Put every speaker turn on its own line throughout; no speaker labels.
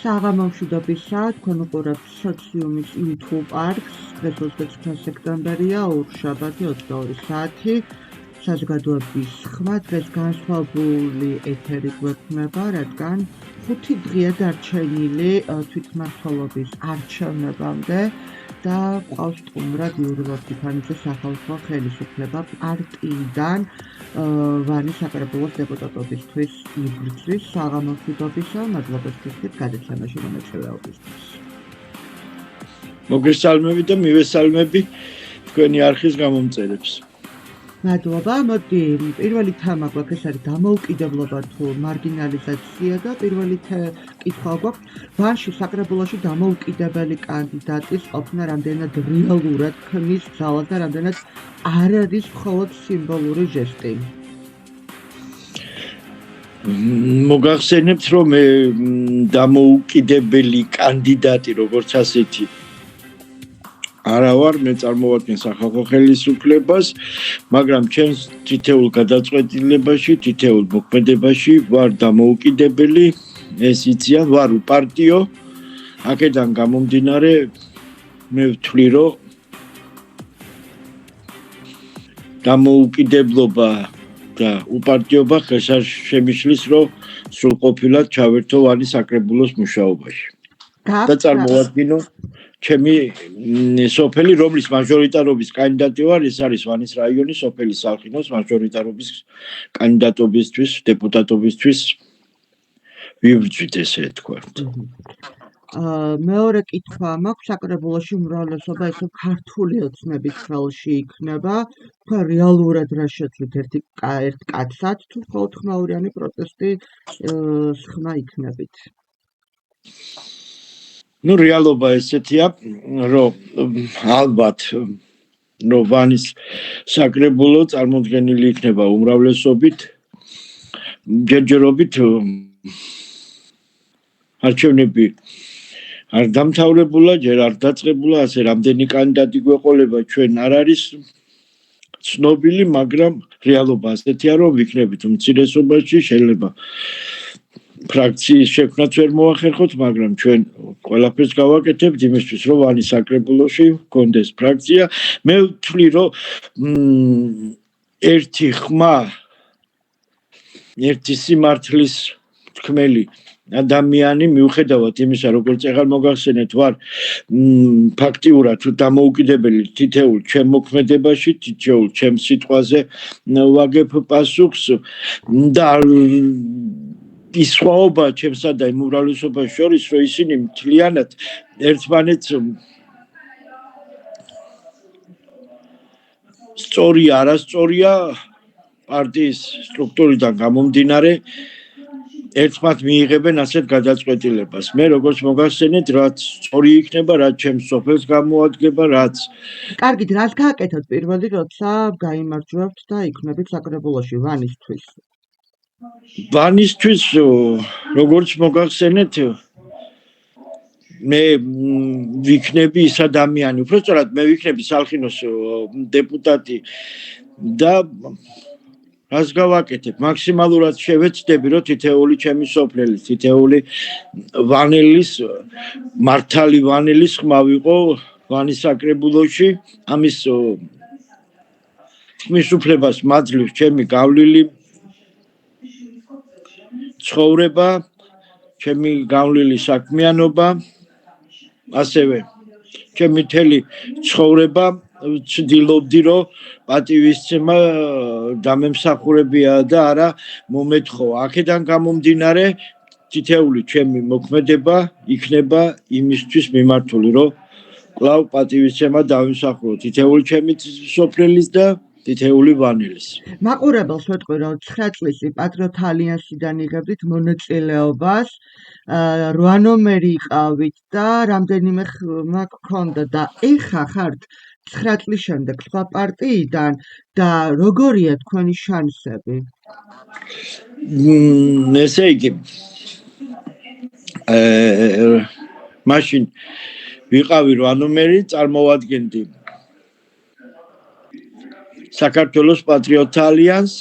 საღამომშვიდობისა, თქვენ უყურებთ სოციუმის YouTube არხს, დღეს 29 სექტემბერია, ორშაბათი 22 საათი, საზოგადოების ხმა, დღეს განსხვავებული ეთერი გვექნება, რადგან 5 დღეა დარჩენილი თვითმმართველობის არჩევნებამდე და ყავს სტუმრად იური ლორთქიფანიძე სახალხო ხელისუფლება პარტიიდან ვანი საკრებულოს დეპუტატობისთვის იბრძვის საღამომშვიდობისა, მადლობას გიხდით გადაცემაში მონაწილეობისთვის.
მოგესალმებით და მივესალმები თქვენი არხის გამომწერებს.
მადლობა, მოდი პირველი თემა გვაქვს, ეს არის დამოუკიდებლობა თუ მარგინალიზაცია და პირველი კითხვა გვაქვს, ვანში საკრებულოში დამოუკიდებელი კანდიდატის ყოფნა რამდენად რეალურად ქმნის ძალას და რამდენად არ არის მხოლოდ სიმბოლური ჟესტი.
მოგახსენებთ, რომ დამოუკიდებელი კანდიდატი როგორც ასეთი არა ვარ, მე წარმოვადგენ სახალხო ხელისუფლებას, მაგრამ ჩემს თითოეულ გადაწყვეტილებაში, თითოეულ მოქმედებაში ვარ დამოუკიდებელი, ეს იციან, ვარ უპარტიო. აქედან გამომდინარე, მე ვთვლი, რომ დამოუკიდებლობა და უპარტიობა ხელს არ შემიშლის, რომ სრულყოფილად ჩავერთო ვანი საკრებულოს მუშაობაში. და წარმოვადგინო ჩემი სოფელი, რომლის მაჟორიტარობის კანდიდატი ვარ, ეს არის ვანის რაიონის სოფელი სალხინოს მაჟორიტარობის კანდიდატობისთვის, დეპუტატობისთვის ვიბრძვით, ესე ვთქვათ.
მეორე კითხვა მაქვს, საკრებულოში უმრავლესობა ესე ქართული ოცნების ხელში იქნება, თქვა რეალურად რა შეცვლით ერთ კაცად თუ მხოლოდ ხმაურიანი პროტესტი ხმა იქნებით?
რეალობა ესეთია, რომ ალბათ რომ ვანის საკრებულო წარმოდგენილი იქნება უმრავლესობით, ჯერჯერობით არჩევნები არ დამთავრებულა, ჯერ არ დაწყებულა, ასე რამდენი კანდიდატი გვეყოლება ჩვენ არ არის ცნობილი, მაგრამ რეალობა ასეთია, რომ ვიქნებით უმცირესობაში, შეიძლება ფრაქციის შექმნაც ვერ მოახერხოთ, მაგრამ ჩვენ ყველაფერს გავაკეთებთ იმისთვის, რომ ვანის საკრებულოში გქონდეს ფრაქცია. მე ვთვლი, რომ ერთი ხმა, ერთი სიმართლის თქმელი ადამიანი, მიუხედავად იმისა, როგორც ახლა მოგახსენეთ, ვარ ფაქტიურად დამოუკიდებელი თითოეულ ჩემ მოქმედებაში, თითოეულ ჩემ სიტყვაზე ვაგებ პასუხს და ის სხვაობა ჩემსა და იმ უმრავლესობას შორის, რომ ისინი მთლიანად ერთმანეთს სწორია, არასწორია პარტიის სტრუქტურიდან გამომდინარე, ერთმანეთ მიიღებენ ასეთ გადაწყვეტილებას. მე როგორც მოგახსენეთ, რაც სწორი იქნება, რაც ჩემს სოფელს გამოადგება, რაც
კარგით, რას გააკეთოთ პირველი, როცა გაიმარჯვებთ და იქნებით საკრებულოში ვანისთვის?
ვანისთვის, როგორც მოგახსენეთ, მე ვიქნები ის ადამიანი, უფრო სწორად მე ვიქნები სალხინოს დეპუტატი და რას გავაკეთებ? მაქსიმალურად შევეცდები, რომ თითოეული ჩემი სოფლელი, თითოეული ვანელის, მართალი ვანელის ხმა ვიყო ვანის საკრებულოში, ამის თქმის უფლებას მაძლევს ჩემი გავლილი ცხოვრება, ჩემი გავლილი საქმიანობა, ასევე ჩემი მთელი ცხოვრება ვცდილობდი, რომ პატივისცემა დამემსახურებია და არა მომეთხო. აქედან გამომდინარე, თითოეული ჩემი მოქმედება იქნება იმისთვის მიმართული, რომ კვლავ პატივისცემა დავიმსახურო თითოეული ჩემი სოფლელის და თითოეული ვანელის.
მაყურებელს ვეტყვი, რომ 9 წლის პატრიოტ ალიანსიდან იღებდით მონაწილეობას, 8 ნომერი იყავით და რამდენიმე ხმა გქონდა და ეხა ხართ 9 წლის შემდეგ სხვა პარტიიდან და როგორია თქვენი შანსები?
ესე იგი, მაშინ ვიყავი 8 ნომერი, წარმოვადგენდი საქართველოს პატრიოტთა ალიანსს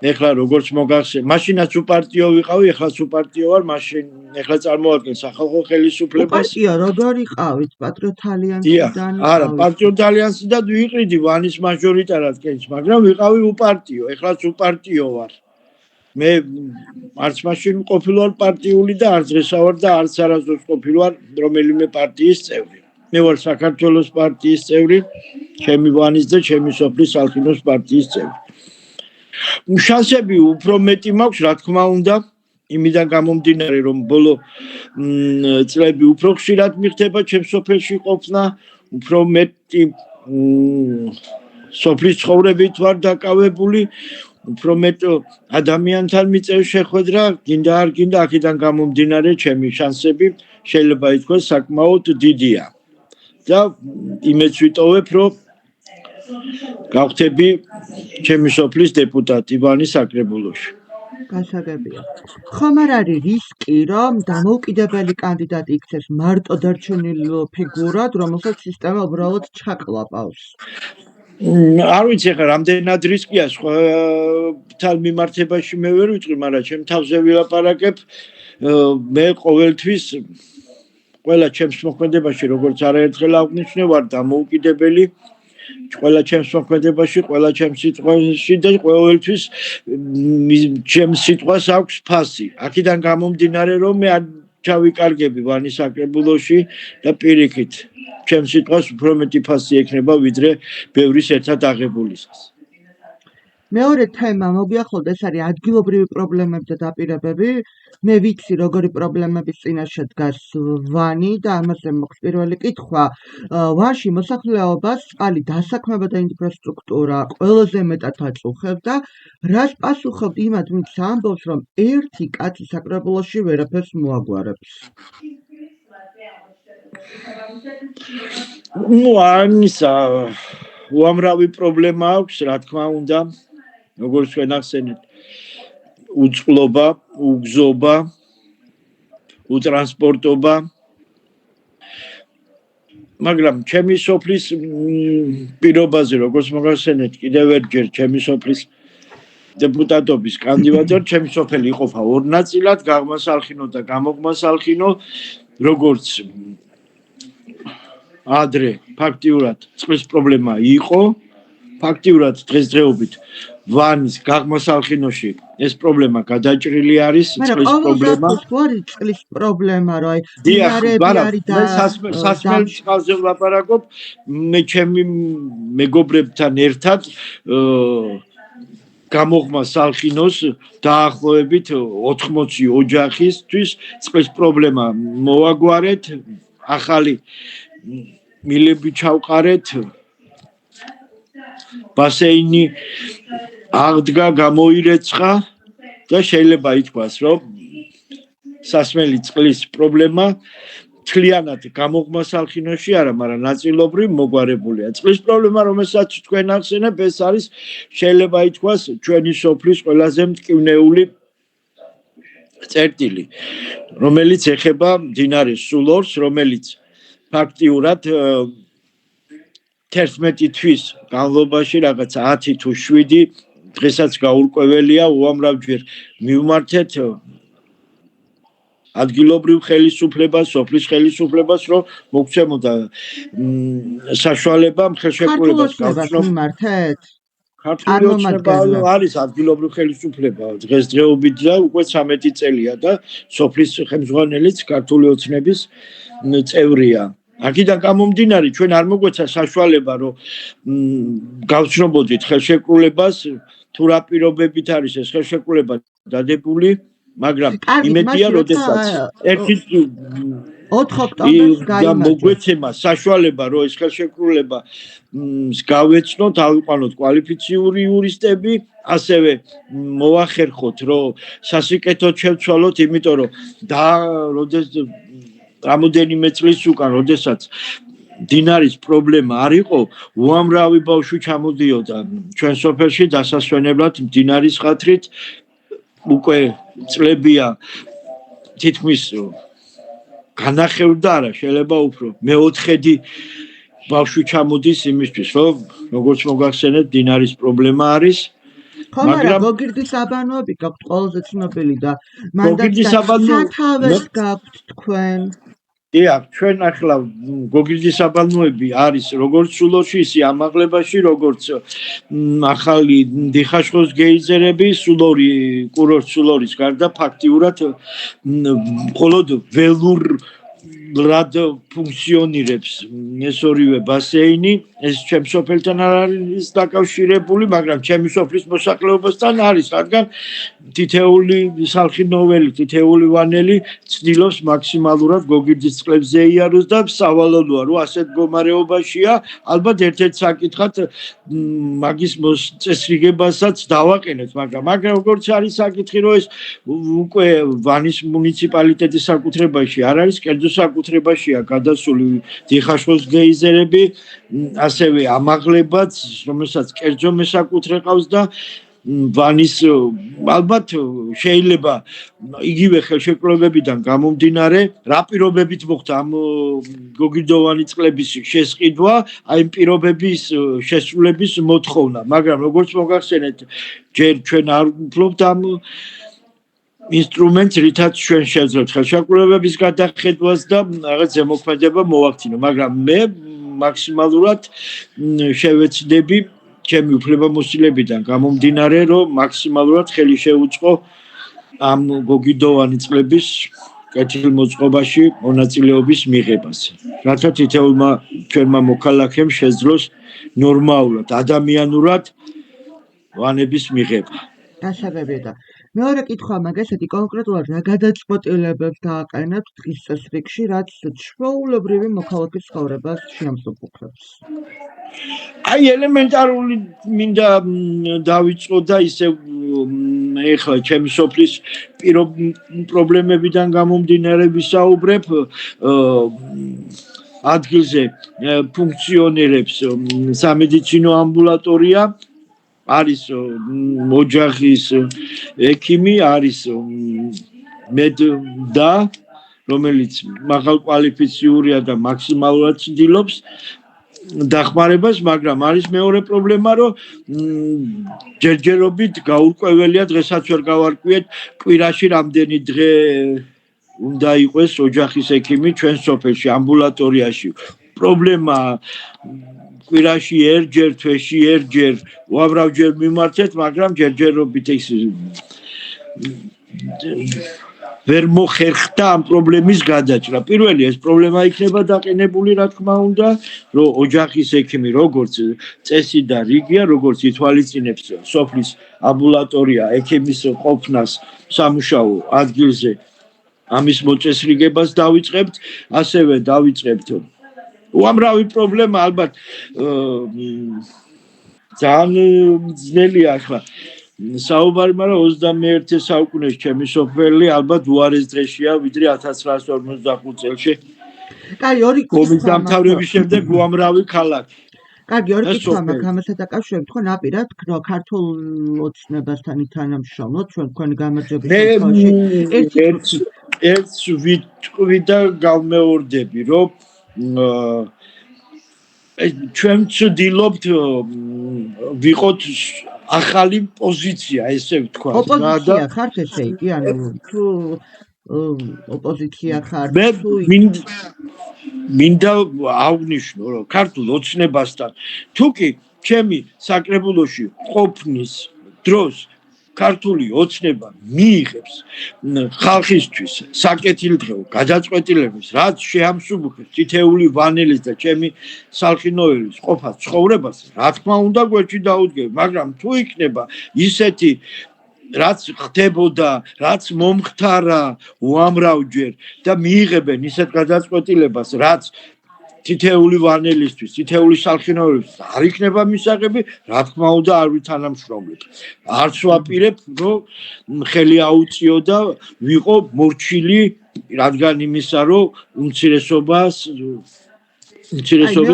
ეხლა როგორც მოგახსენე, მაშინაც უპარტიო ვიყავი, ეხლაც უპარტიო ვარ, მაშინ ეხლა წარმოვადგენ სახალხო ხელისუფლებას.
უპარტიო როგორ იყავით? პატრიოტ ალიანსიდან
არა,
იყავით?
პარტიოთ ალიანსიდან ვიყიდი ვანის მაჟორიტარად კენჭ, მაგრამ ვიყავი უპარტიო, ეხლაც უპარტიო ვარ. მე არც მაშინ ყოფილი ვარ პარტიული და არც დღესა ვარ და არც არასდროს ყოფილი ვარ რომელიმე პარტიის წევრი. მე ვარ საქართველოს პარტიის წევრი, ჩემი ვანის და ჩემი სოფლის ალხინოს პარტიის წევრი. შანსები უფრო მეტი მაქვს, რა თქმა უნდა, იმიდან გამომდინარე, რომ ბოლო წლები უფრო ხშირად მიხდება ჩემს სოფელში ყოფნა, უფრო მეტი სოფლის ცხოვრებით ვარ დაკავებული, უფრო მეტ ადამიანთან მიწევს შეხვედრა, გინდა არ გინდა, აქედან გამომდინარე ჩემი შანსები შეიძლება ითქვას საკმაოდ დიდია. და იმეც ვიტოვებ, რომ გავხდები ჩემი სოფლის დეპუტატი ვანის საკრებულოში.
გასაგებია. ხომ არ არის რისკი, რომ დამოუკიდებელი კანდიდატი იქცეს მარტო დარჩენილ ფიგურად, რომელსაც სისტემა უბრალოდ ჩაკლაპავს?
არ ვიცი ხა რამდენად რისკია თან მიმართებაში მე ვერ ვიტყვი, მაგრამ ჩემ თავზე ვილაპარაკებ, მე ყოველთვის ყველა ჩემს მოქმედებაში როგორც არაერთხელ აღნიშნე ვარ დამოუკიდებელი, ყველა ჩემს მოქმედებაში, ყველა ჩემს სიტყვაში და ყოველთვის ჩემს სიტყვას აქვს ფასი. აქედან გამომდინარე, რომ მე არ ჩავიკარგები ვანის საკრებულოში და პირიქით ჩემს სიტყვას უფრო მეტი ფასი ექნება ვიდრე ბევრის ერთად აღებულისას.
მეორე თემა მოგიახლოთ, ეს არის ადგილობრივი პრობლემები და დაპირებები. მე ვიცი, როგორი პრობლემების წინაშე დგას ვანი და ამაზე მოხს პირველი კითხვა. ვანში მოსახლეობას წყალი დასაქმება და ინფრასტრუქტურა ყველაზე მეტად აწუხებდა. რას პასუხობთ იმათ, ვინც ამბობს, რომ ერთი კაცი საკრებულოში ვერაფერს მოაგვარებს?
ამისა უამრავი პრობლემა აქვს, რა თქმა უნდა, როგორც თქვენ ახსენეთ, უწყლობა, უგზობა, უტრანსპორტობა. მაგრამ ჩემი სოფლის პირობაზე, როგორც მოგახსენეთ, კიდევ ერთჯერ ჩემი სოფლის დეპუტატობის კანდიდატად, ჩემი სოფელი იყოფა ორ ნაწილად, გაღმასალხინო და გამოგმასალხინო, როგორც ადრე ფაქტიურად წყლის პრობლემა იყო, ფაქტიურად დღესდღეობით ვანის გაღმასალხინოში ეს პრობლემა გადაჭრილი არის, წყლის პრობლემა.
მაგრამ წყლის პრობლემა, რა
სასმელ წყალზე ვლაპარაკობ, მე ჩემი მეგობრებთან ერთად გამოგმასალხინოს დაახლოებით 80 ოჯახისთვის წყლის პრობლემა მოვაგვარეთ, ახალი მილები ჩავყარეთ, ბასეინი აღდგა, გამოირეცხა და შეიძლება ითქვას, რომ სასმელი წყლის პრობლემა მთლიანად გამოგმასალხინოში არა, მაგრამ ნაწილობრივ მოგვარებულია. წყლის პრობლემა, რომელსაც თქვენ ახსენებ, ეს არის შეიძლება ითქვას ჩვენი სოფლის ყველაზე მტკივნეული წერტილი, რომელიც ეხება მდინარე სულორს, რომელიც ფაქტიურად 11 თვის განმავლობაში რაღაც 10 თუ 7 დღესაც გაურკვეველია, უამრავჯერ მივმართეთ ადგილობრივ ხელისუფლებას, სოფლის ხელისუფლებას, რომ მოგცემოდა საშუალება ხელშეკრულებას
გავცნობთ.
ქართული ოცნება არის ადგილობრივ ხელისუფლება დღესდღეობით და უკვე 13 წელია და სოფლის ხელმძღვანელიც ქართული ოცნების წევრია. აქედან გამომდინარე, ჩვენ არ მოგვეცა საშუალება, რომ გავცნობოდით ხელშეკრულებას, თუ რა პირობებით არის ეს ხელშეკრულება დადებული, მაგრამ იმედია, როდესაც ერთი
4 ოქტომბერს გაიმარჯვეს.
მოგვეცემა საშუალება, რომ ეს ხელშეკრულება გავეცნოთ, ავიყვანოთ კვალიფიციური იურისტები, ასევე მოვახერხოთ, რომ სასიკეთოდ შევცვალოთ, იმიტომ რომ რამოდენიმე წლის უკან, როდესაც დინარის პრობლემა არ იყო, უამრავი ბავშვი ჩამოდიოდა ჩვენ სოფელში დასასვენებლად დინარის ხათრით, უკვე წლებია თითქმის განახევრდა და არა, შეიძლება უფრო მეოთხედი ბავშვი ჩამოდის იმისთვის, რომ როგორც მოგახსენეთ, დინარის პრობლემა არის
ხო, მაგრამ გოგირდის აბანოები გაქვთ ყველაზე ცნობილი და მანდაც სათავეს გაქვთ თქვენ.
დიახ, ჩვენ ახლა გოგირდის აბანოები არის როგორც სულორში, ისე ამაღლებაში, როგორც ახალი დიხაშხოს გეიზერები, სულორი, კურორტ სულორის გარდა ფაქტიურად მხოლოდ ველურად ფუნქციონირებს ეს ორივე ბასეინი. ეს ჩემს სოფელთან არ არის დაკავშირებული, მაგრამ ჩემი სოფლის მოსახლეობასთან არის, რადგან თითეული სალხინოველი, თითეული ვანელი ცდილობს მაქსიმალურად გოგირდის წყლებზე იაროს და სავალალოა, რომ ასეთ მდგომარეობაშია, ალბათ ერთ-ერთ საკითხად მაგის წესრიგებასაც დავაყენეთ, მაგრამ როგორც არის საკითხი, რომ ეს უკვე ვანის მუნიციპალიტეტის საკუთრებაში არ არის, კერძო საკუთრებაშია გადასული დიხაშხოს გეიზერები, ასევე ამაღლებაც, რომელსაც კერძო მესაკუთრე ყავს და ვანის ალბათ შეიძლება იგივე ხელშეკრულებებიდან გამომდინარე, რა პირობებით მოხდა ამ გოგირდოვანი წყლების შესყიდვა, აი იმ პირობების შესრულების მოთხოვნა, მაგრამ როგორც მოგახსენეთ, ჯერ ჩვენ არ ვფლობთ ამ ინსტრუმენტს, რითაც ჩვენ შეძლოთ ხელშეკრულებების გადახედვას და რაღაც ზემოქმედება მოვაქცინო, მაგრამ მე მაქსიმალურად შევეცდები ჩემი უფლებამოსილებიდან გამომდინარე, რომ მაქსიმალურად ხელი შეუწყო ამ გოგირდოვანი წყლების კეთილმოწყობაში მონაწილეობის მიღებას, რათა თითოეულმა ჩვენმა მოქალაქემ შეძლოს ნორმალურად, ადამიანურად ვანების მიღება.
გასაგებია. მეორე კითხვა მაგასეთი კონკრეტულად რა გადაწყვეტილებებს დააყენებთ დღის წესრიგში, რაც ჩვეულებრივი მოქალაქის ცხოვრებას შეამსუბუქებს?
აი ელემენტარული მინდა დავიწყო და ისე ეხლა ჩემი სოფლის პრობლემებიდან გამომდინარე ვისაუბრებ. ადგილზე ფუნქციონირებს სამედიცინო ამბულატორია, არის ოჯახის ექიმი, არის მედდა, რომელიც მაღალკვალიფიციურია და მაქსიმალურად ცდილობს დახმარებას, მაგრამ არის მეორე პრობლემა, რომ ჯერჯერობით გაურკვეველია, დღესაც ვერ გავარკვიეთ, კვირაში რამდენი დღე უნდა იყოს ოჯახის ექიმი ჩვენ სოფელში ამბულატორიაში. პრობლემა კვირაში ერთჯერ, თვეში ერთჯერ, უამრავჯერ მიმართეთ, მაგრამ ჯერჯერობით ის ვერ მოხერხდა ამ პრობლემის გადაჭრა. პირველი ეს პრობლემა იქნება დაყენებული, რა თქმა უნდა, რომ ოჯახის ექიმი როგორც წესი და რიგია, როგორც ითვალისწინებს სოფლის ამბულატორია ექიმის ყოფნას სამუშაო ადგილზე, ამის მოწესრიგებას დავიწყებთ, ასევე დავიწყებთ უამრავი პრობლემა, ალბათ ძალიან ძნელია ახლა საუბარი, მაგრამ 21 საუკუნეში ჩემი სოფელი ალბათ უარეს დღეშია, ვიდრე 1945 წელში.
კაი, ორი
ომის დამთავრების შემდეგ უამრავი ქალაქი.
კარგი, ორი კითხვა მაქვს ამასთან დაკავშირებით, ხო ნაპირად ქართულ ოცნებასთან ითანამშრომლობთ, ჩვენ თქვენი გამარჯვების შემთხვევაში.
ერთს ვიტყვი და გავმეორდები, რომ ჩვენ ვცდილობთ ვიყოთ ახალი პოზიცია, ესე ვთქვა.
ოპოზიცია ხართ ესე იგი, ანუ თუ ოპოზიცია ხართ, თუ
მინდა აღნიშნო, რომ ქართულ ოცნებასთან თუკი ჩემი საკრებულოში ყოფნის დროს ქართული ოცნება მიიღებს ხალხისთვის საკეთილდღეო გადაწყვეტილებას, რაც შეამსუბუქებს თითეული ვანელის და ჩემი სალხინოელის ყოფა ცხოვრებას, რა თქმა უნდა გვერდში დაუდგები, მაგრამ თუ იქნება ისეთი რაც ხდებოდა, რაც მომხდარა უამრავჯერ და მიიღებენ ისეთ გადაწყვეტილებას, რაც თითეული ვანელისთვის, თითეული სალხინოელის არ იქნება მისაღები, რა თქმა უნდა არ ვითანამშრომლებ. არც ვაპირებ, რომ ხელი აუწიო და ვიყო მორჩილი, რადგან იმისა, რომ უმცირესობის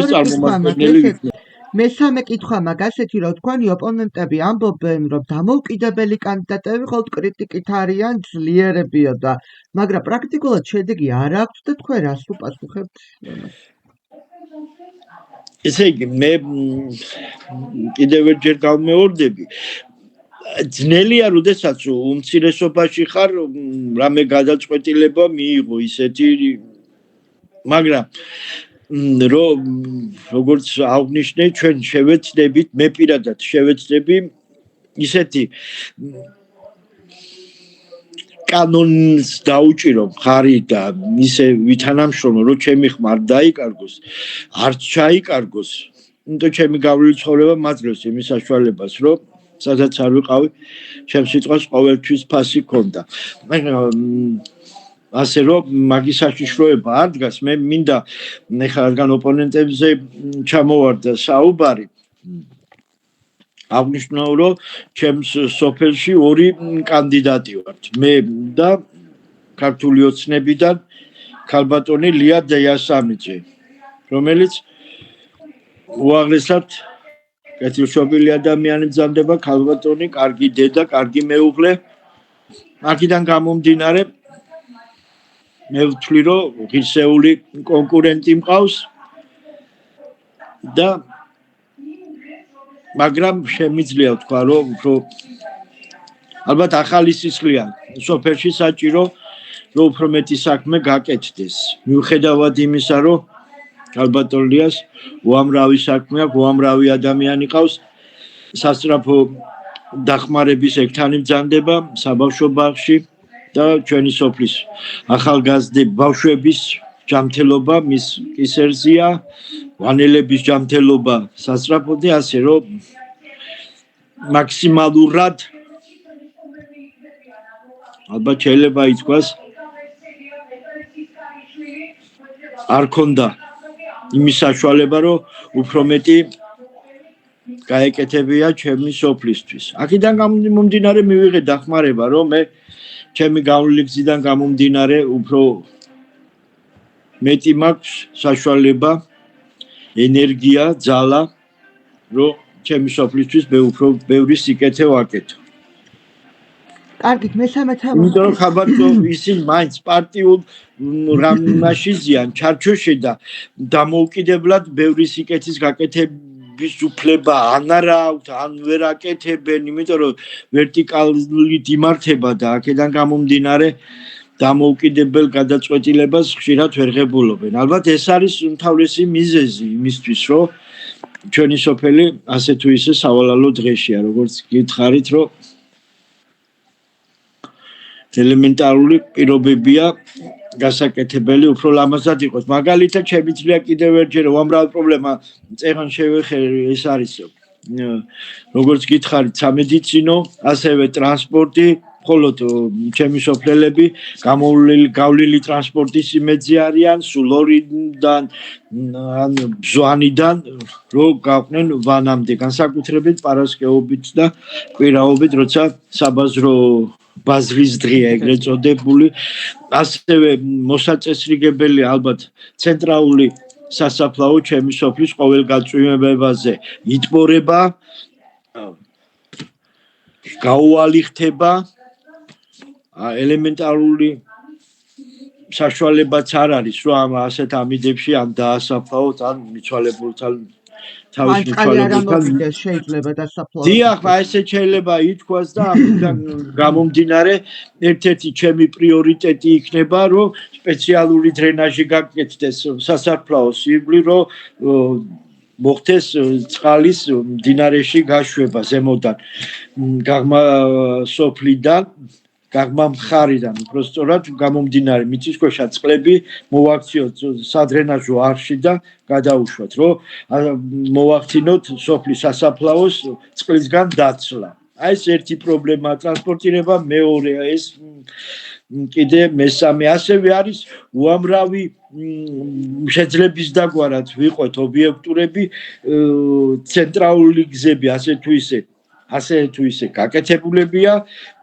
წარმომადგენელი ვიქნები.
მესამე კითხვა მაგ ასეთი, რომ თქვენი ოპონენტები ამბობენ, რომ დამოუკიდებელი კანდიდატები მხოლოდ კრიტიკით არიან ძლიერებიოდა, მაგრამ პრაქტიკულად შედეგი არ აქვს და თქვენ რას უპასუხებთ?
ესე იგი, მე კიდევ ერთჯერ გავმეორდები, ძნელია, როდესაც უმცირესობაში ხარ, რამე გადაწყვეტილება მიიღო ისეთი, მაგრამ როგორც აღნიშნე, ჩვენ შევეცდებით, მე პირადად შევეცდები ისეთი კანონს დაუჭირო მხარი და ისე ვითანამშრომლო, რომ ჩემი ხმა არ დაიკარგოს, არც ჩაიკარგოს. იმიტომ ჩემი გავლილი ცხოვრება მაძლევს იმის საშუალებას, რომ სადაც არ ვიყავი, ჩემს სიტყვას ყოველთვის ფასი ქონდა. ასე რომ მაგის საშიშროება არ დგას, მე მინდა ეხლა რადგან ოპონენტებზე ჩამოვარდა საუბარი, აღნიშნო, რომ ჩემს სოფელში ორი კანდიდატი ვართ. მე და ქართული ოცნებიდან ქალბატონი ლია დეიასამიძე, რომელიც უაღრესად კეთილშობილი ადამიანი მძამდება, ქალბატონი, კარგი დედა, კარგი მეუღლე. აქედან გამომდინარე, მე ვთვლი, რომ ღირსეული კონკურენტი მყავს და მაგრამ შემიძლია ვთქვა, რომ უფრო ალბათ ახალი სისხლია სოფელში საჭირო, რომ უფრო მეტი საქმე გაკეთდეს. მიუხედავად იმისა, რომ ქალბატონ ლიას უამრავი საქმე აქვს, უამრავი ადამიანი ყავს, სასწრაფო დახმარების ექთანი მძანდება საბავშვო ბაღში და ჩვენი სოფლის ახალგაზრდა ბავშვების ჯანმრთელობა მის კისერზეა, ვანელების ჯანმრთელობა სასწრაფოდე, ასე რომ მაქსიმალურად ალბათ შეიძლება ითქვას არ ქონდა იმის საშუალება, რომ უფრო მეტი გაეკეთებია ჩემი სოფლისთვის. აქედან გამომდინარე მივიღე დახმარება, რომ მე ჩემი გავლილი გზიდან გამომდინარე უფრო მეტი მაქვს საშუალება, ენერგია, ძალა, რომ ჩემი სოფლისთვის უფრო ბევრი სიკეთე ვაკეთო.
კარგით, მესამე თემა.
იმიტომ რომ ხაბატო ისინი მაინც პარტიულ რამაში ზიან ჩარჩოში და დამოუკიდებლად ბევრი სიკეთის გაკეთების უფლება ან არა აქვთ, ან ვერ აკეთებენ, იმიტომ რომ ვერტიკალით იმართება და აქედან გამომდინარე დამოუკიდებელ გადაწყვეტილებას ხშირად ვერ ღებულობენ. ალბათ ეს არის უმთავრესი მიზეზი იმისთვის, რომ ჩვენი სოფელი ასე თუ ისე სავალალო დღეშია, როგორც გითხარით, რომ ელემენტარული პირობებია გასაკეთებელი უფრო ლამაზად იყოს. მაგალითად, შემიძლია კიდევ ერთხელ უამრავი პრობლემა წეღან შევეხერე, ეს არის როგორც გითხარით, სამედიცინო, ასევე ტრანსპორტი, მხოლოდ ჩემი სოფლელები გავლილი ტრანსპორტის იმედზე არიან, სულ ორიდან ან ბზვანიდან რომ გაყვნენ ვანამდე, განსაკუთრებით პარასკევობით და კვირაობით, როცა საბაზრო ბაზრის დღეა ეგრეთ წოდებული, ასევე მოსაწესრიგებელი ალბათ ცენტრალური სასაფლაო ჩემი სოფლის ყოველგაწვიმებაზე იტბორება, გაუვალი ხდება, ელემენტარული საშუალებაც არ არის, რომ ასეთ ამიდებში ან დაასაფლაოთ, ან მიცვალებულთან თავის მიცვალებულთან
შეიძლება დასაფლავოს.
დიახ, ესე შეიძლება ითქვას და ამიდან გამომდინარე ერთ-ერთი ჩემი პრიორიტეტი იქნება, რომ სპეციალური დრენაჟი გაკეთდეს სასაფლაოს ირგვლივ, რომ მოხდეს წყალის მდინარეში გაშვება ზემოდან, გაღმა სოფლიდან, გაღმა მხარიდან, უბრალოდ გამომდინარე მიწისქვეშა წყლები მოვაქციოთ სადრენაჟო არხში და გადაუშვათ, რომ მოვაქცინოთ სოფლის სასაფლაოს წყლისგან დაცლა. აი ეს ერთი პრობლემა ტრანსპორტირება, მეორე ეს კიდე მესამე, ასევე არის უამრავი შეძლების დაგვარად ვიყოთ ობიექტურები, ცენტრალური გზები ასე თუ ისე გაკეთებულებია,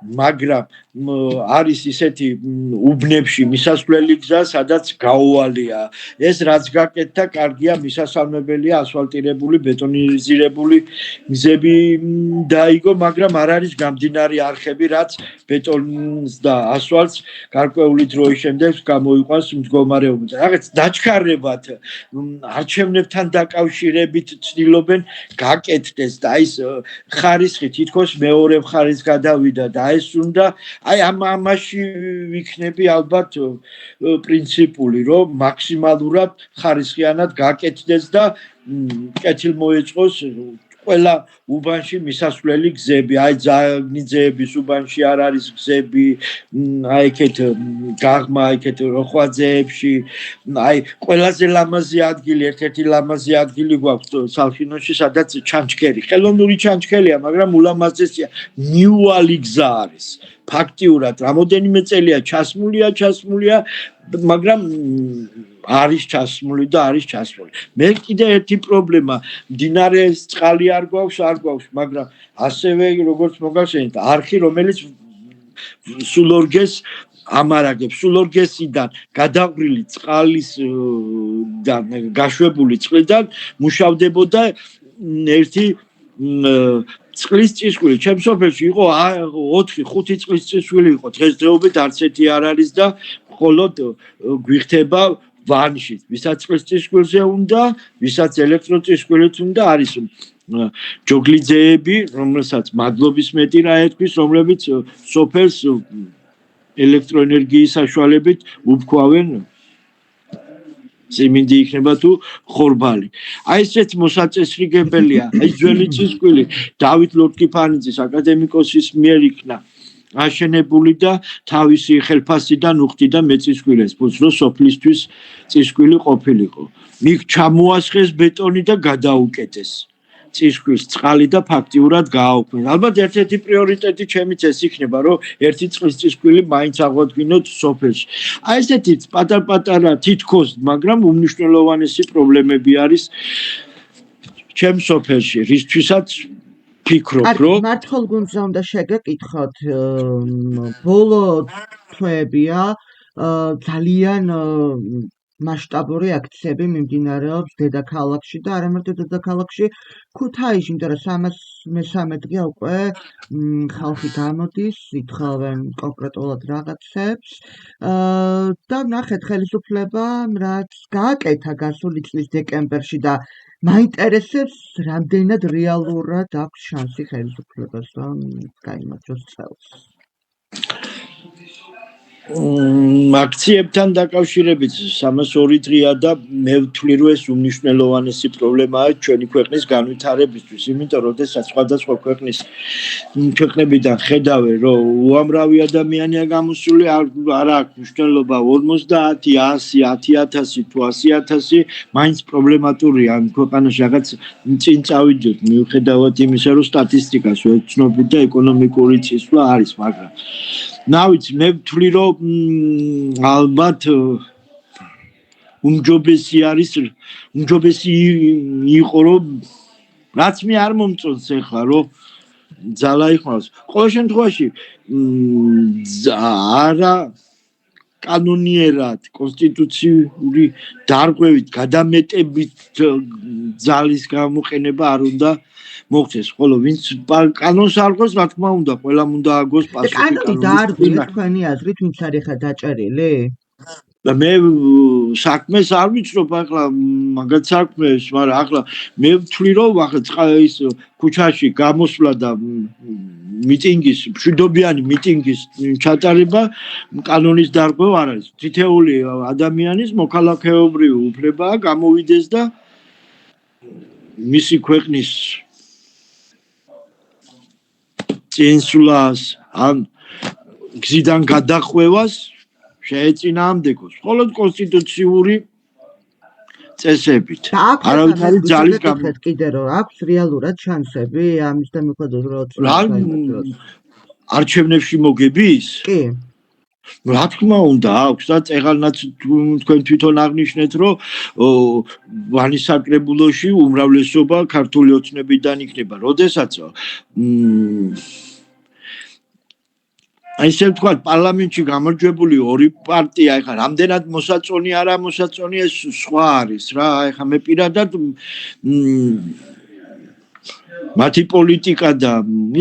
მაგრამ არის ისეთი უბნებში მისასვლელი გზა, სადაც გაუვალია. ეს რაც გაკეთდა, კარგია, მისასალმებელია, ასფალტირებული, ბეტონიზირებული გზები დაიგო, მაგრამ არ არის გამდინარი არხები, რაც ბეტონს და ასფალტს გარკვეული დროის შემდეგ გამოიყვანს მდგომარეობაზე. რაღაც დაჩქარებად არჩევნებთან დაკავშირებით ცდილობენ გაკეთდეს და ის ხარის რისხი თითქოს მეორე მხარეს გადავიდა და ეს უნდა აი ამაში ვიქნები ალბათ პრინციპული რომ მაქსიმალურად ხარისხიანად გაკეთდეს და კეთილმოეწყოს ყველა უბანში მისასვლელი გზები, აი ძაგნიძეების უბანში არ არის გზები, აი ეგეთ გაღმა, ეგეთ როხვაძეებში, აი ყველაზე ლამაზი ადგილი, ერთ-ერთი ლამაზი ადგილი გვაქვს სალხინოში, სადაც ჩანჩქერი, ხელოვნური ჩანჩქერია, მაგრამ ულამაზესია, ნიუალი გზა არის. ფაქტიურად, რამოდენიმე წელია ჩასმულია, მაგრამ არის ჩასმული და არის ჩასმული. მე კიდე ერთი პრობლემა, მდინარეს წყალი არ გვაქვს, მაგრამ ასევე როგორც მოგახსენეთ, არხი რომელიც სულ ორგეს ამარაგებს, სულ ორგესიდან გადაყრილი წყალის და გაშვებული წყლიდან მუშავდებოდა ერთი წყლის წისკვილი. ჩემს სოფელში იყო 4-5 წყლის წისკვილი იყო. დღესდღეობით არც ერთი არ არის და მხოლოდ გვიხდება ვანში, ვისაც წყლის წისკვილზე უნდა, ვისაც ელექტროწისკვილით უნდა არის ჯოგლიძეები, რომელსაც მადლობის მეტი რა ეთქვის, რომლებიც სოფელს ელექტროენერგიის საშუალებით უბქვავენ სიმინდი იქნება თუ ხორბალი. აი ესეც მოსაწესრიგებელია. აი ძველი წისკვილი დავით ლორთქიფანიძის აკადემიკოსის მიერ იქნა აშენებული და თავისი ხელფასიდან უხდიდა მეწისკვილეს ფულს, რომ სოფლისთვის წისკვილი ყოფილიყო. იქ ჩამოასხეს ბეტონი და გადაუკეტეს წისკვილს წყალი და ფაქტიურად გააუქმეს. ალბათ ერთ-ერთი პრიორიტეტი ჩემიც ეს იქნება, რომ ერთი წყლის წისკვილი მაინც აღვადგინოთ სოფელში. აი ესეთი პატარ-პატარა თითქოს, მაგრამ უმნიშვნელოვანესი პრობლემები არის ჩემ სოფელში, რისთვისაც ფიქრობ, რომ
მართალ გუნდზე უნდა შეგეკითხოთ, ბოლო თვეებია ძალიან მასშტაბური აქციები მიმდინარეობს დედაქალაქში და არა მარტო დედაქალაქში, ქუთაისში, იმიტომ რომ 313 დღე უკვე ხალხი გამოდის, ითხოვენ კონკრეტულად რაღაცებს და ნახეთ ხელისუფლებამ რაც გააკეთა გასული წლის დეკემბერში და მაინტერესებს რამდენად რეალურად აქვს შანსი ხელისუფლებას რომ გაიმარჯვოს წელს.
აქციებთან დაკავშირებით 302 დღეა და მე ვთვლი რომ ეს უმნიშვნელოვანესი პრობლემაა ჩვენი ქვეყნის განვითარებისთვის, იმიტომ რომ შესაძლოა სხვადასხვა ქვეყნის ქვეყნებიდან ხედავენ რომ უამრავი ადამიანია გამოსული, არ აქვს მნიშვნელობა 50, 100, 10,000 თუ 100,000, მაინც პრობლემატურია ამ ქვეყანაში რაღაც წინ წავიდეთ მიუხედავად იმისა რომ სტატისტიკას ვეცნობთ და ეკონომიკური წინსვლა არის, მაგრამ ნავიც მე ვთვლი რომ ალბათ უმჯობესი იყო რომ რაც მე არ მომწონს ახლა რომ ძალა იხმაროს. ყოველ შემთხვევაში არა კანონიერად კონსტიტუციური დარღვევით გადამეტებით ძალის გამოყენება არ უნდა მოხდეს, ხოლო ვინც კანონს არ ყვეს, რა თქმა უნდა, ყველამ უნდა აგოს პასუხი კანონის.
კანონი დაარღვია თქვენი აზრით, ვინც არის ხა დაჭერილი?
და მე საქმეს არ ვიცნობ ახლა მაგათ საქმეს, მაგრამ ახლა მე ვთვლი რომ ახლა ის ქუჩაში გამოსვლა და მიტინგის, მშვიდობიანი მიტინგის ჩატარება კანონის დარღვევა არ არის. თითეული ადამიანის მოქალაქეობრივი უფლებაა გამოვიდეს და მისი ქვეყნის წინსვლას ან გზიდან გადახვევას შეეწინააღმდეგოს მხოლოდ კონსტიტუციური წესებით.
არავით არის ძალის გამო კიდე რომ აქვს რეალურად შანსები ამის და მიუხედავად რომ
არჩევნებში მოგების?
კი.
რა თქმა უნდა აქვს და წეღალნაც თქვენ თვითონ აღნიშნეთ რომ ვანის საკრებულოში უმრავლესობა ქართული ოცნებიდან იქნება. როდესაც აი ესე ვთქვათ პარლამენტში გამარჯვებული ორი პარტია, ეხლა რამდენად მოსაწონი არა მოსაწონი ეს სხვა არის რა. ეხლა მე პირადად მათი პოლიტიკა და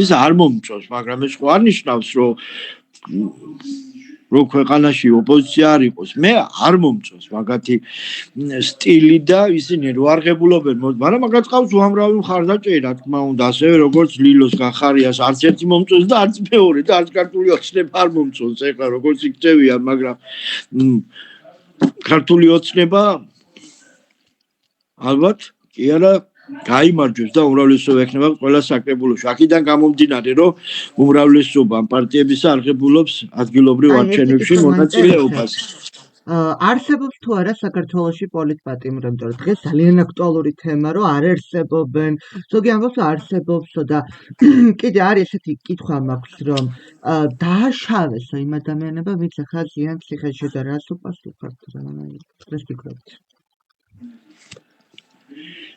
ის არ მომწონს, მაგრამ ეს ხო არ ნიშნავს რომ რომ ქვეყანაში ოპოზიცია არ იყოს. მე არ მომწონს მაგათი სტილი და ისინი რო არღებულობენ, მაგრამ მაგათ ყავს უამრავი მხარდაჭერა, თქმა უნდა, ასევე როგორც ლილოს გახარიას არც ერთი მომწონს და არც მეორე და არც ქართული ოცნება არ მომწონს. ეხლა როგორც იქცევიან, მაგრამ ქართული ოცნება ალბათ კი არა გაიმარჯვებს და უმრავლესობა ექნება ყველა საკრებულოში. აქედან გამომდინარე, რომ უმრავლესობა პარტიებისა არღებულობს ადგილობრივ არჩევნებში მონაწილეობას.
არსებობს თუ არა საქართველოში პოლიტპატიმრები, იმიტომ რომ დღეს ძალიან აქტუალური თემა, რომ არ არსებობენ, ზოგი ამბობს არსებობს და კიდე არის ესეთი კითხვა მაქვს, რომ დააშავესო იმ ადამიანებმა, ვინც ახლა ზიან ფსიქეში და რას უპასუხებთ დღეს ფიქრობთ?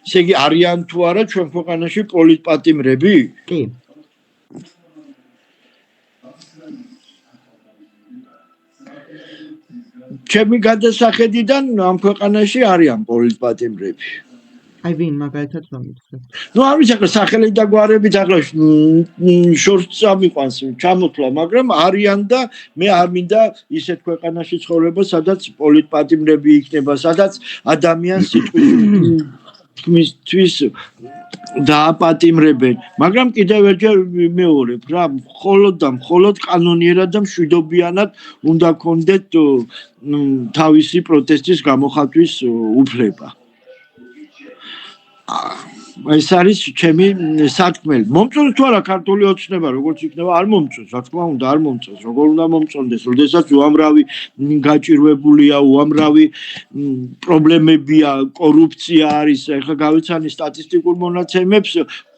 ესე იგი არიან თუ არა ჩვენ ქვეყანაში პოლიტპატიმრები?
კი.
ჩემი გადასახედიდან ამ ქვეყანაში არიან პოლიტპატიმრები.
აი ვინ მაგალითად რომ მითხრათ?
ნუ არ ვიცი ახლა სახელი და გვარებით ახლა შორს წამიყვანს ჩამოთვლა, მაგრამ არიან და მე არ მინდა ისეთ ქვეყანაში ცხოვრება, სადაც პოლიტპატიმრები იქნება, სადაც ადამიანს სიტყვისთვის დააპატიმრებენ, მაგრამ კიდევ ერთხელ ვიმეორებ რა, მხოლოდ და მხოლოდ კანონიერად და მშვიდობიანად უნდა გქონდეთ თავისი პროტესტის გამოხატვის უფლება. ეს არის ჩემი სათქმელი. მომწონს თუ არა ქართული ოცნება, როგორც იქნება, არ მომწონს, რა თქმა უნდა, არ მომწონს. როგორ უნდა მომწონდეს, როდესაც უამრავი გაჭირვებულია, უამრავი პრობლემებია, კორუფცია არის. ეხლა გავიცანი სტატისტიკურ მონაცემებს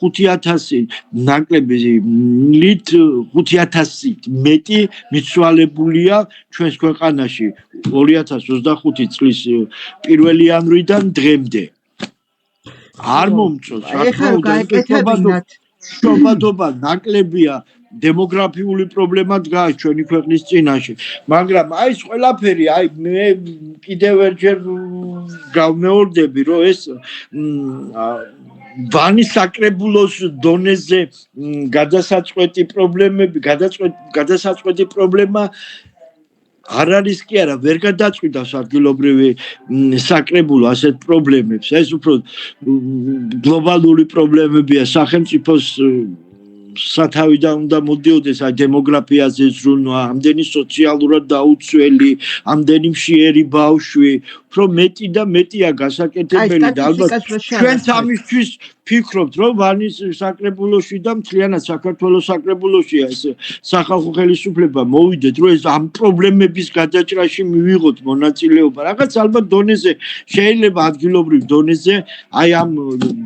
5000 ნაკლებით 5000-ით მეტი მიცვალებულია ჩვენს ქვეყანაში 2025 წლის 1 იანვრიდან დღემდე. არ მომწონს, რა თქმა უნდა, შობადობა ნაკლებია, დემოგრაფიული პრობლემა დგას ჩვენი ქვეყნის წინაშე, მაგრამ აი ეს ყველაფერი, აი მე კიდევ ერთხელ გავმეორდები, რომ ეს ვანის საკრებულოს დონეზე გადასაწყვეტი პრობლემა არ არის კი არა, ვერ გადაწყვიტავს ადგილობრივი საკრებულო ასეთ პრობლემებს. ეს უფრო გლობალური პრობლემებია, სახელმწიფოს სათავიდან უნდა მოდიოდეს აი დემოგრაფიაზე ზრუნვა, ამდენი სოციალურად დაუცველი, ამდენი მშიერი ბავშვი, უფრო მეტი და მეტია გასაკეთებელი და ალბათ ჩვენც ამისთვის ფიქრობთ, რომ ვანის საკრებულოში და მთლიანად საქართველოს საკრებულოშია ეს სახალხო ხელისუფლება მოვიდეთ, რომ ეს ამ პრობლემების გადაჭრაში მივიღოთ მონაწილეობა. რაღაც ალბათ დონეზე შეიძლება ადგილობრივ დონეზე აი ამ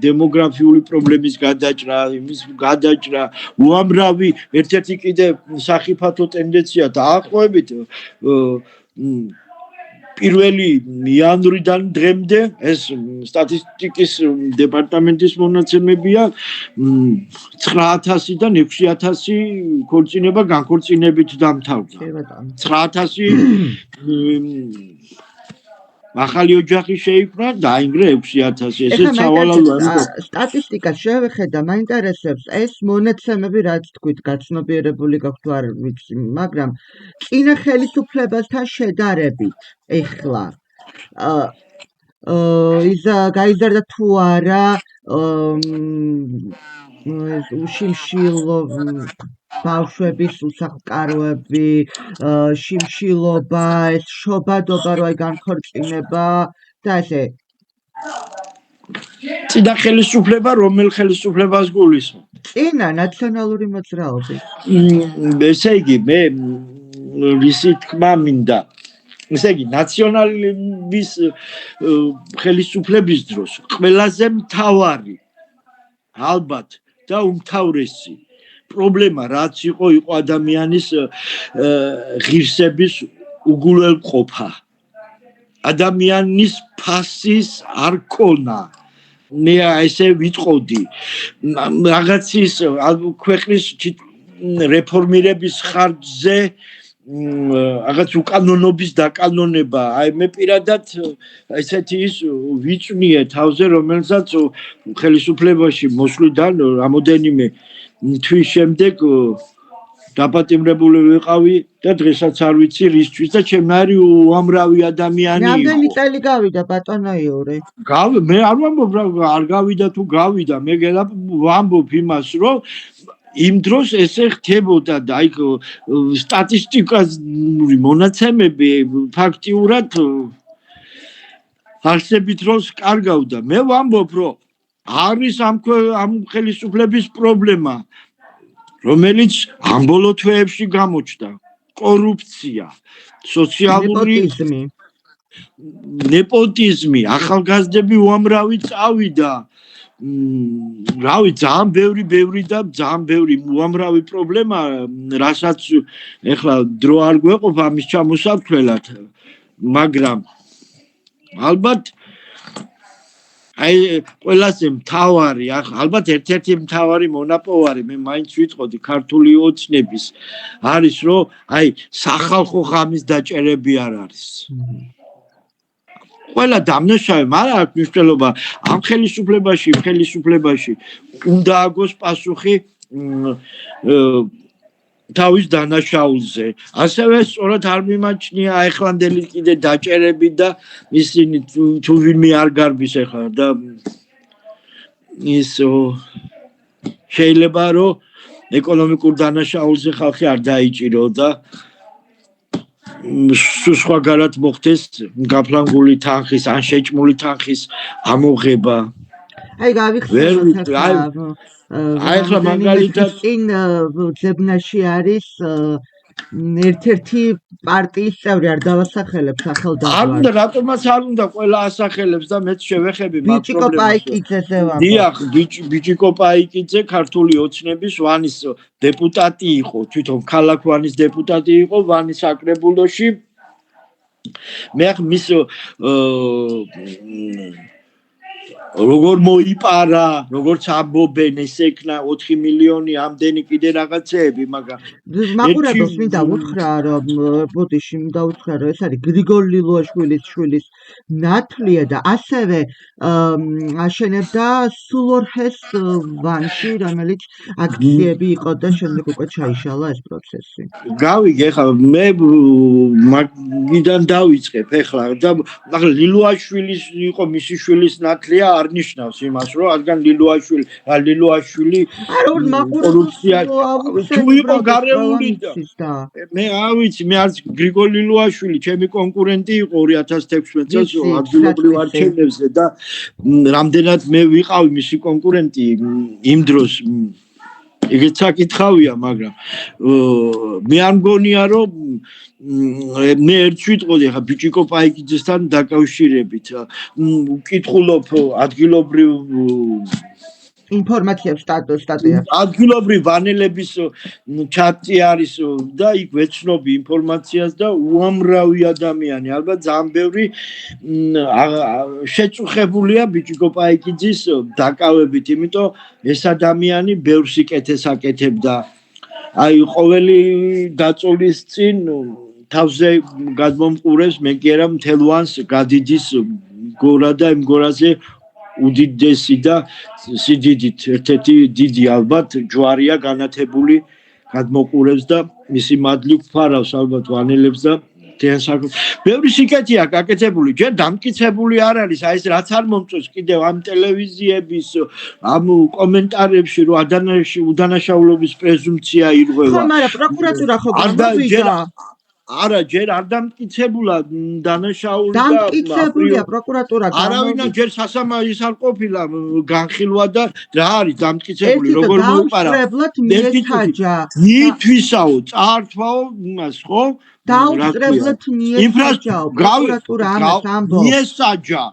დემოგრაფიული პრობლემის გადაჭრა, იმის გადაჭრა, უამრავი ერთ-ერთი კიდე სახიფათო ტენდენცია დაახლოებით 1 იანვრიდან დღემდე ეს სტატისტიკის დეპარტამენტის მონაცემებია 9000-დან 6000 ქორწინება განქორწინებით დამთავრდა. 9000 ახალი ოჯახი შეიქმნა, დაინგრა 6000. ესეც სავალალოა.
სტატისტიკას შევხედა, მაინტერესებს ეს მონაცემები, რაც თქვით, გაცნობიერებული გაქვთ თუ არ ვიცი, მაგრამ წინა ხელისუფლებასთან შედარებით ეხლა გაიზარდა თუ არა უშიმშილო ბავშვების უსახლკაროები, შიმშილობა, ეს შობადობა, რო აი განქორწინება და ესე.
წინა ხელისუფლება რომელ ხელისუფლებას გულისხმობ?
წინა ნაციონალური მოძრაობის.
ესე იგი, მე ვისი თქმა მინდა. ესე იგი, ნაციონალების ხელისუფლების დროს ყველაზე მთავარი ალბათ და უმთავრესი პრობლემა რაც იყო ადამიანის ღირსების უგულებყოფა. ადამიანის ფასის არ ქონა. მე ესე ვიტყოდი. რაღაცის ქვეყნის რეფორმირების ხარჯზე რაღაც უკანონობის დაკანონება. აი მე პირადად ესეთი ის ვიწვნიე თავზე, რომელსაც ხელისუფლებაში მოსვლიდან რამოდენიმე თვის შემდეგ დაპატიმრებული ვიყავი და დღესაც არ ვიცი რისთვის და ჩემი არის უამრავი ადამიანი
რამდენი
იყო.
წელი გავიდა ბატონო იური?
მე არ ვამბობ რა არ გავიდა თუ გავიდა, მე ვამბობ იმას, რომ იმ დროს ესე ხდებოდა და აი სტატისტიკური მონაცემები ფაქტიურად არსებით დროს კარგავდა. მე ვამბობ, რომ არის ამ ხელისუფლების პრობლემა, რომელიც ამ ბოლო თვეებში გამოჩნდა. კორუფცია, სოციალური ნეპოტიზმი, ახალგაზრდები უამრავი წავიდა. რავი, ძალიან ბევრი და ძალიან ბევრი უამრავი პრობლემა, რასაც ეხლა დრო არ გვეყოფ ამის ჩამოსართვლელად, მაგრამ ალბათ აი ყველაზე მთავარი, ალბათ ერთ-ერთი მთავარი მონაპოვარი მე მაინც ვიტყოდი ქართული ოცნების არის, რომ აი სახალხო ღამის დაჭერები არ არის. ყველა დამნაშავე, მაგრამ აქვს მნიშვნელობა ამ ხელისუფლებაში უნდა აგოს პასუხი თავის დანაშაულზე. ასევე სწორად არ მიმაჩნია ახლანდელი კიდე დაჭერები და ისინი თუ ვინმე არ გარბის ახლა და ის შეიძლება რომ ეკონომიკურ დანაშაულზე ხალხი არ დაიჭირო და სხვაგარად მოხდეს გაფლანგული თანხის ან შეჭმული თანხის ამოღება.
აი გავიხსენოთ ახლა მაგალითად წინ ძებნაში არის ერთ-ერთი პარტიის წევრი, არ დავასახელებ სახელდახვარ.
არ უნდა, რატომაც არ უნდა ყველა ასახელებს და მეც შევეხები მაგ პრობლემას.
ბიჭიკო პაიკიძეზე ვამბობ.
დიახ, ბიჭიკო პაიკიძე ქართული ოცნების ვანის დეპუტატი იყო, თვითონ ქალაქ ვანის დეპუტატი იყო ვანის საკრებულოში. მე ახ მის როგორ მოიპარა, როგორც ამბობენ, ეს ეკნა 4 მილიონი ამდენი კიდე რაღაცეები, მაგრამ
მაყურებელს მინდა უთხრა, რომ ბოდიში მინდა უთხრა, რომ ეს არის გრიგოლ ლილუაშვილის შვილის ნათლია და ასევე აშენებდა სულორჰეს ვანში, რომელიც აქციები იყო და შემდეგ უკვე ჩაიშალა ეს პროცესი.
გავიგე, ხა მე მაგიდან დავიწყებ ახლა და ახლა ლილუაშვილის იყო მისი შვილის ნათლია არ ნიშნავს იმას, რომ რადგან ლილუაშვილი კორუფცია თუ იყო გარეული და მე არ ვიცი, მე არც გრიგოლ ლილუაშვილი ჩემი კონკურენტი იყო 2016 წელს ადგილობრივ არჩევნებზე და რამდენად მე ვიყავი მისი კონკურენტი იმ დროს ეგეც საკითხავია, მაგრამ მე არ მგონია, რომ მე ერთს ვიტყოდი ახლა ბიჭიკო პაიკიძესთან დაკავშირებით. ვკითხულობ ადგილობრივ
ინფორმაციებს სტატიას.
ადგილობრივ ვანელების ჩატი არის და იქ ვეცნობი ინფორმაციას და უამრავი ადამიანი, ალბათ ძალიან ბევრი შეწუხებულია ბიჭიკო პაიკიძის დაკავებით, იმიტომ ეს ადამიანი ბევრ სიკეთეს აკეთებდა. აი ყოველი დაწოლის წინ თავზე გადმომყურებს მე კი არა მთელ ვანს გადიდის გორა და იმ გორაზე უდიდესი და სიდიდით ერთ-ერთი დიდი ალბათ ჯვარია განათებული გადმოყურებს და მისი მადლი გვფარავს ალბათ ვანელებს და ბევრი სიკეთეა გაკეთებული, ჯერ დამტკიცებული არ არის, აი ეს რაც არ მომწონს კიდევ ამ ტელევიზიების ამ კომენტარებში რომ უდანაშაულობის პრეზუმპცია ირღვევა.
ხო, მაგრამ პროკურატურა ხო გამოვიდა?
არა, ჯერ არ დამტკიცებულა დანაშაული და
დამტკიცებულია პროკურატურა გამოვიდა.
არავინა ჯერ სასამართლოს არ ყოფილა განხილვა და რა არის დამტკიცებული, როგორ მოუყარა. მითვისაო, წართვაო იმას, ხო?
დაუსწრებლად მიესაჯაო პროკურატურა ამას ამბობს.
მიესაჯა.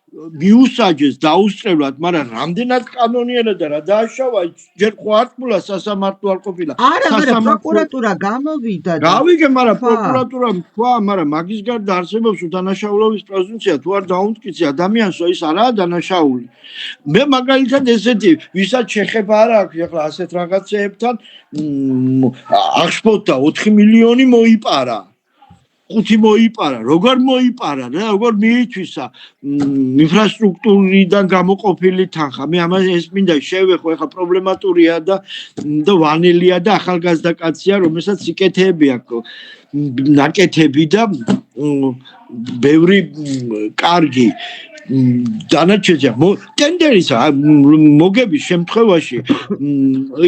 მიუსაჯეს დაუსწრებლად, მაგრამ რამდენად კანონიერად და რა დააშავა, ჯერ ხო არ თქულა სასამართლო არ ყოფილა.
არა, მაგრამ პროკურატურა გამოვიდა და
გავიგე, მაგრამ პროკურატურამ თქვა, მაგრამ მაგის გარდა არსებობს უდანაშაულობის პრეზუმპცია, თუ არ დაუმტკიცე ადამიანს, ის არაა დანაშაული. მე მაგალითად ესეთი, ვისაც შეხება არ აქვს ახლა ასეთ რაღაცეებთან, აღშფოთდა 4 მილიონი მოიპარა. 5 მოიპარა, როგორ მოიპარა რა, როგორ მიითვისა ინფრასტრუქტურიდან გამოყოფილი თანხა. მე ამას ეს მინდა შევეხო, ეხლა პრობლემატურია და ვანელია და ახალგაზრდა კაცია, რომელსაც სიკეთეები აქვს, ნაკეთები და ბევრი კარგი დანარჩენია ტენდერის მოგების შემთხვევაში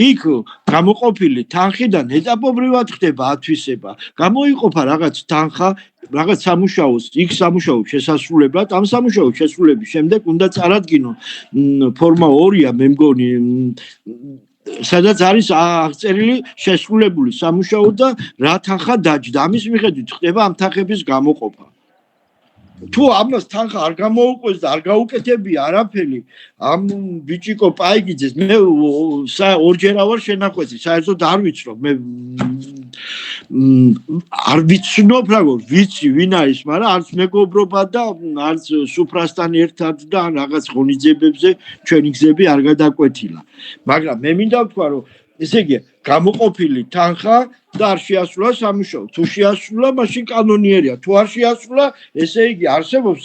იქ გამოყოფილი თანხიდან ეტაპობრივად ხდება ათვისება. გამოიყოფა რაღაც თანხა, რაღაც სამუშაოს, იქ სამუშაოს შესასრულებლად, ამ სამუშაოს შესრულების შემდეგ უნდა წარადგინო ფორმა 2-ია, მე მგონი, სადაც არის აღწერილი შესრულებული სამუშაო და რა თანხა დაჯდა. ამის მიხედვით ხდება ამ თანხების გამოყოფა. თუ ამას თანხა არ გამოუყვეს და არ გაუკეთებია არაფერი ამ ბიჭიკო პაიგიძეს, მე ორჯერ ვარ შენახვეცი, საერთოდ არ ვიცნობ, მე არ ვიცნობ როგორ ვიცი ვინ არის, მაგრამ არც მეგობრობა და არც სუფრასთან ერთად და რაღაც ღონისძიებებზე ჩვენი გზები არ გადაკვეთილა. მაგრამ მე მინდა ვთქვა, რომ ესე იგი გამოყოფილი თანხა და არ შეასრულა სამუშაო. თუ შეასრულა, მაშინ კანონიერია. თუ არ შეასრულა, ესე იგი არსებობს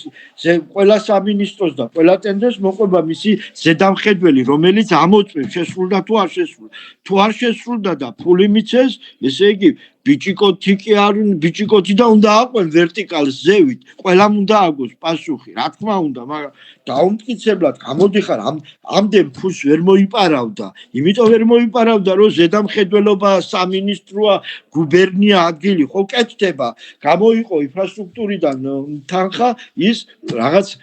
ყველა სამინისტროს და ყველა ტენდერს მოყვება მისი ზედამხედველი, რომელიც ამოწმებს შესრულდა თუ არ შესრულდა. თუ არ შესრულდა და ფული მიცეს, ესე იგი ბიჭიკოთი კი არ ბიჭიკოთი და უნდა აყვენ ვერტიკალს ზევით. ყველამ უნდა აგოს პასუხი, რა თქმა უნდა, მაგრამ დაუმტკიცებლად გამოდიხარ ამდენ ფულს ვერ მოიპარავდა. იმიტომ ვერ მოიპარავდა, რომ ზედამხედველობა სამინისტროა, გუბერნია ადგილი ხო კეთდება, გამოიყო ინფრასტრუქტურიდან თანხა ის რაღაც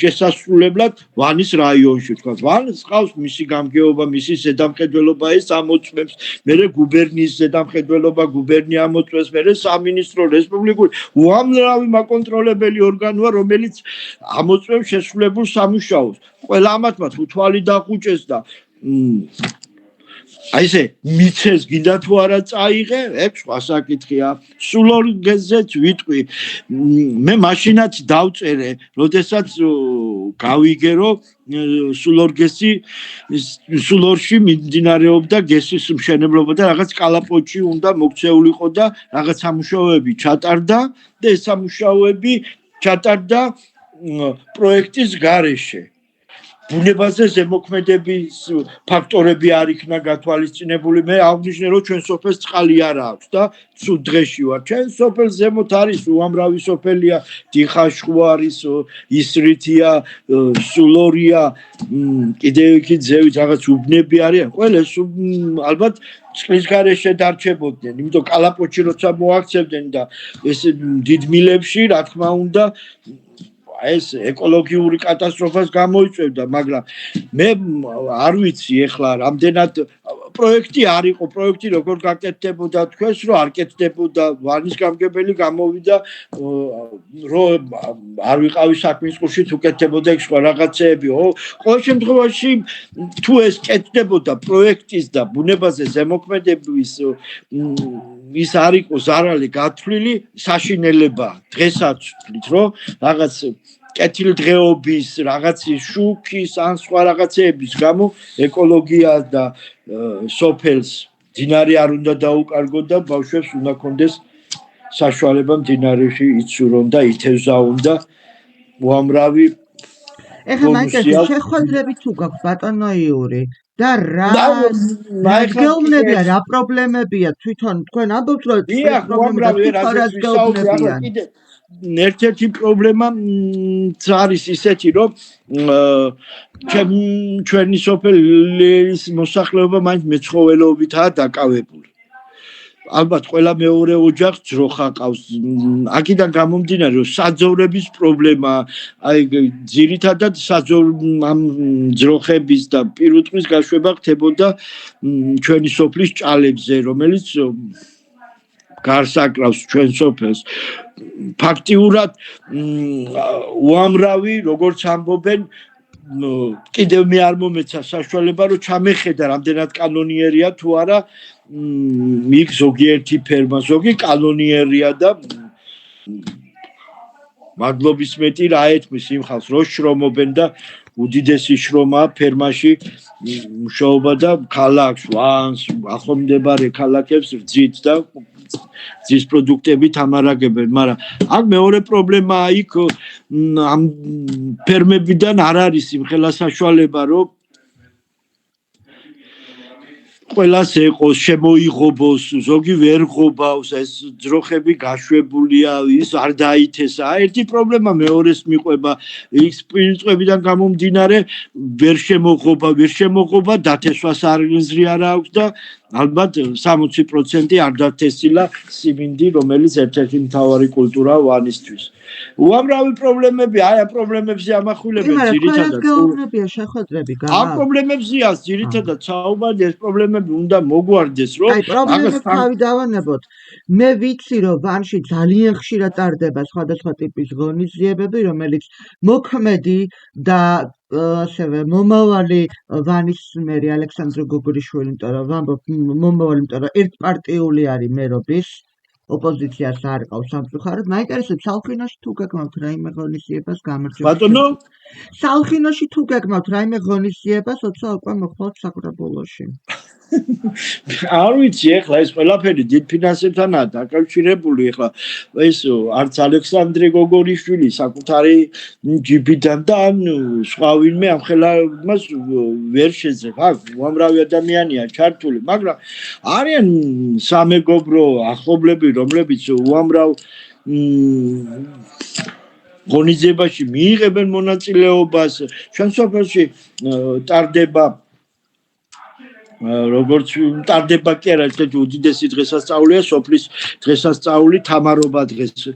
შესასრულებლად ვანის რაიონში თქვა. ვანს ყავს მისი გამგეობა, მისი ზედამხედველობა ის ამოწმებს, მერე გუბერნიის ზედამხედველობა, გუბერნია ამოწმებს, მერე სამინისტრო, რესპუბლიკური უამრავი მაკონტროლებელი ორგანოა, რომელიც ამოწმებს შესრულებულ სამუშაოს. ყველა ამათმა თუ თვალი დახუჭეს და აი ესე მიცეს გინდა თუ არა წაიღე, ეგ სხვა საკითხია. სულორგეზეც ვიტყვი, მე მაშინაც დავწერე, როდესაც გავიგე, რომ სულორში მიმდინარეობდა გესის მშენებლობა და რაღაც კალაპოტში უნდა მოქცეულიყო და რაღაც სამუშაოები ჩატარდა და ეს სამუშაოები ჩატარდა პროექტის გარეშე. ბუნებაზე ზემოქმედების ფაქტორები არ იქნა გათვალისწინებული. მე აღნიშნე, რომ ჩვენ სოფელს წყალი არ აქვს და ცუდ დღეში ვარ. ჩვენ სოფელს ზემოთ არის უამრავი სოფელია, დიხაშხუ არის, ისრითია, სულორია, კიდევ იქ ზევით რაღაც უბნები არიან. ყველა ალბათ წყლის გარეშე დარჩებოდნენ, იმიტომ კალაპოტში როცა მოაქცევდნენ და ეს დიდ მილებში, რა თქმა უნდა, ეს ეკოლოგიური კატასტროფას გამოიწვევდა, მაგრამ მე არ ვიცი ეხლა რამდენად პროექტი არ იყო, პროექტი როგორ გაკეთდებოდა, თქვენს რომ არ კეთდებოდა, ვანის გამგებელი გამოვიდა, რომ არ ვიყავი საქმის ყურში, თუ კეთდებოდა იქ სხვა რაღაცეები. ყოველ შემთხვევაში თუ ეს კეთდებოდა პროექტის და ბუნებაზე ზემოქმედების ის არ იყო ზარალი გათვლილი, საშინელება. დღესაც ვთვლით, რომ რაღაც კეთილდღეობის, რაღაცის შუქის, ან სხვა რაღაცეების გამო ეკოლოგია და სოფელს მდინარე არ უნდა დაუკარგოთ და ბავშვებს უნდა კონდეს საშუალება მდინარეში იცურონ და ითევზაონ და უამრავი
ეხლა მაინტერესებს შეხვედრები თუ გაქვს ბატონო იური და რა გეუბნებია, რა პრობლემებია თვითონ თქვენ ამბობთ, რომ
პრობლემები ერთ-ერთი პრობლემა არის ისეთი, რომ ჩვენი სოფლის მოსახლეობა მაინც მეცხოველეობითაა დაკავებული. ალბათ ყველა მეორე ოჯახს ძროხა ყავს. აქედან გამომდინარე, რომ საძოვრების პრობლემა, აი ძირითადად ამ ძროხების და პირუტყვის გაშვება ხდებოდა ჩვენი სოფლის ჭალებზე, რომელიც გარს აკრავს ჩვენ სოფელს. ფაქტიურად უამრავი, როგორც ამბობენ, კიდევ მე არ მომეცა საშუალება, რომ ჩამეხედა რამდენად კანონიერია თუ არა იქ ზოგიერთი ფერმა, ზოგი კანონიერია და მადლობის მეტი რა ეთმის იმ ხალხს, რო შრომობენ და უდიდესი შრომაა ფერმაში მუშაობა და ქალაქს, ვანს, ახლომდებარე ქალაქებს რძით და ძის პროდუქტებით ამარაგებენ, მაგრამ აქ მეორე პრობლემაა იქ ამ ფერმებიდან არ არის იმხელა საშუალება, რომ ყველას ეყოს, შემოიღობოს, ზოგი ვერ ღობავს, ეს ძროხები გაშვებულია, ის არ დაითესა. ერთი პრობლემა მეორეს მიყვება, ის პირწყებიდან გამომდინარე ვერ შემოღობა, დათესვას არიზრი არ აქვს და ალბათ 60% არ დათესილა სიმინდი, რომელიც ერთ-ერთი მთავარი კულტურაა ვანისთვის. უამრავი პრობლემები, აი ამ პრობლემებზე ამახვილებენ ძირითადად.
გეუბნებია შეხვედრები გავა.
ამ პრობლემებზია ძირითადად საუბარი, ეს პრობლემები უნდა მოგვარდეს, რომ
აი პრობლემებს თავი დავანებოთ. მე ვიცი, რომ ვანში ძალიან ხშირად ტარდება სხვადასხვა ტიპის ღონისძიებები, რომელიც მოქმედი და ასევე მომავალი ვანის მერი ალექსანდრე გოგორიშვილი, იმიტომ რომ ვამბობ მომავალი, იმიტომ რომ ერთპარტიული არის მერობის. ოპოზიციას არ ყავს სამწუხაროდ. მაინტერესებს სალხინოში თუ გეკმავთ რაიმე ღონისძიებას გამარჯვება.
ბატონო,
სალხინოში თუ გეკმავთ რაიმე ღონისძიებას, როცა უკვე მოხვალთ საკრებულოში.
არ ვიცი, ეხლა ეს ყველაფერი დიდ ფინანსებთანაა დაკავშირებული, ეხლა ეს არც ალექსანდრე გოგორიშვილი საკუთარი ჯიბიდან და ან სხვა ვინმე ამხელა მას ვერ შეძებ. აქ უამრავი ადამიანია ჩართული, მაგრამ არიან სამეგობრო ახლობლები, რომლებიც უამრავ ღონისძიებაში მიიღებენ მონაწილეობას. ჩვენ სოფელში ტარდება როგორც ტარდება კი არა, ესეთი უდიდესი დღესასწაულია, სოფლის დღესასწაული თამარობა დღეს.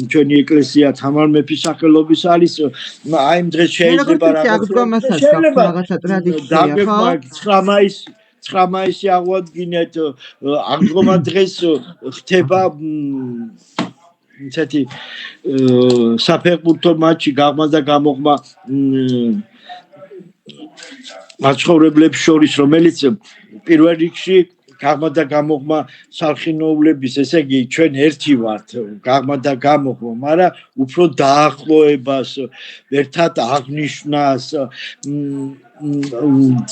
ჩვენი ეკლესია თამარ მეფის სახელობის არის. აი იმ დღეს შეიძლება
რაღაცა ტრადიცია, ხო?
9 მაისი აღვადგინეთ, აღდგომა დღეს ხდება ესეთი საფეხბურთო მატჩი გაღმა და გამოღმა მაცხოვრებლებს შორის, რომელიც პირველ რიგში გაღმა და გამოღმა სალხინოულების, ესე იგი ჩვენ ერთი ვართ, გაღმა და გამოღმა, მაგრამ უფრო დაახლოებას, ერთად აღნიშვნას,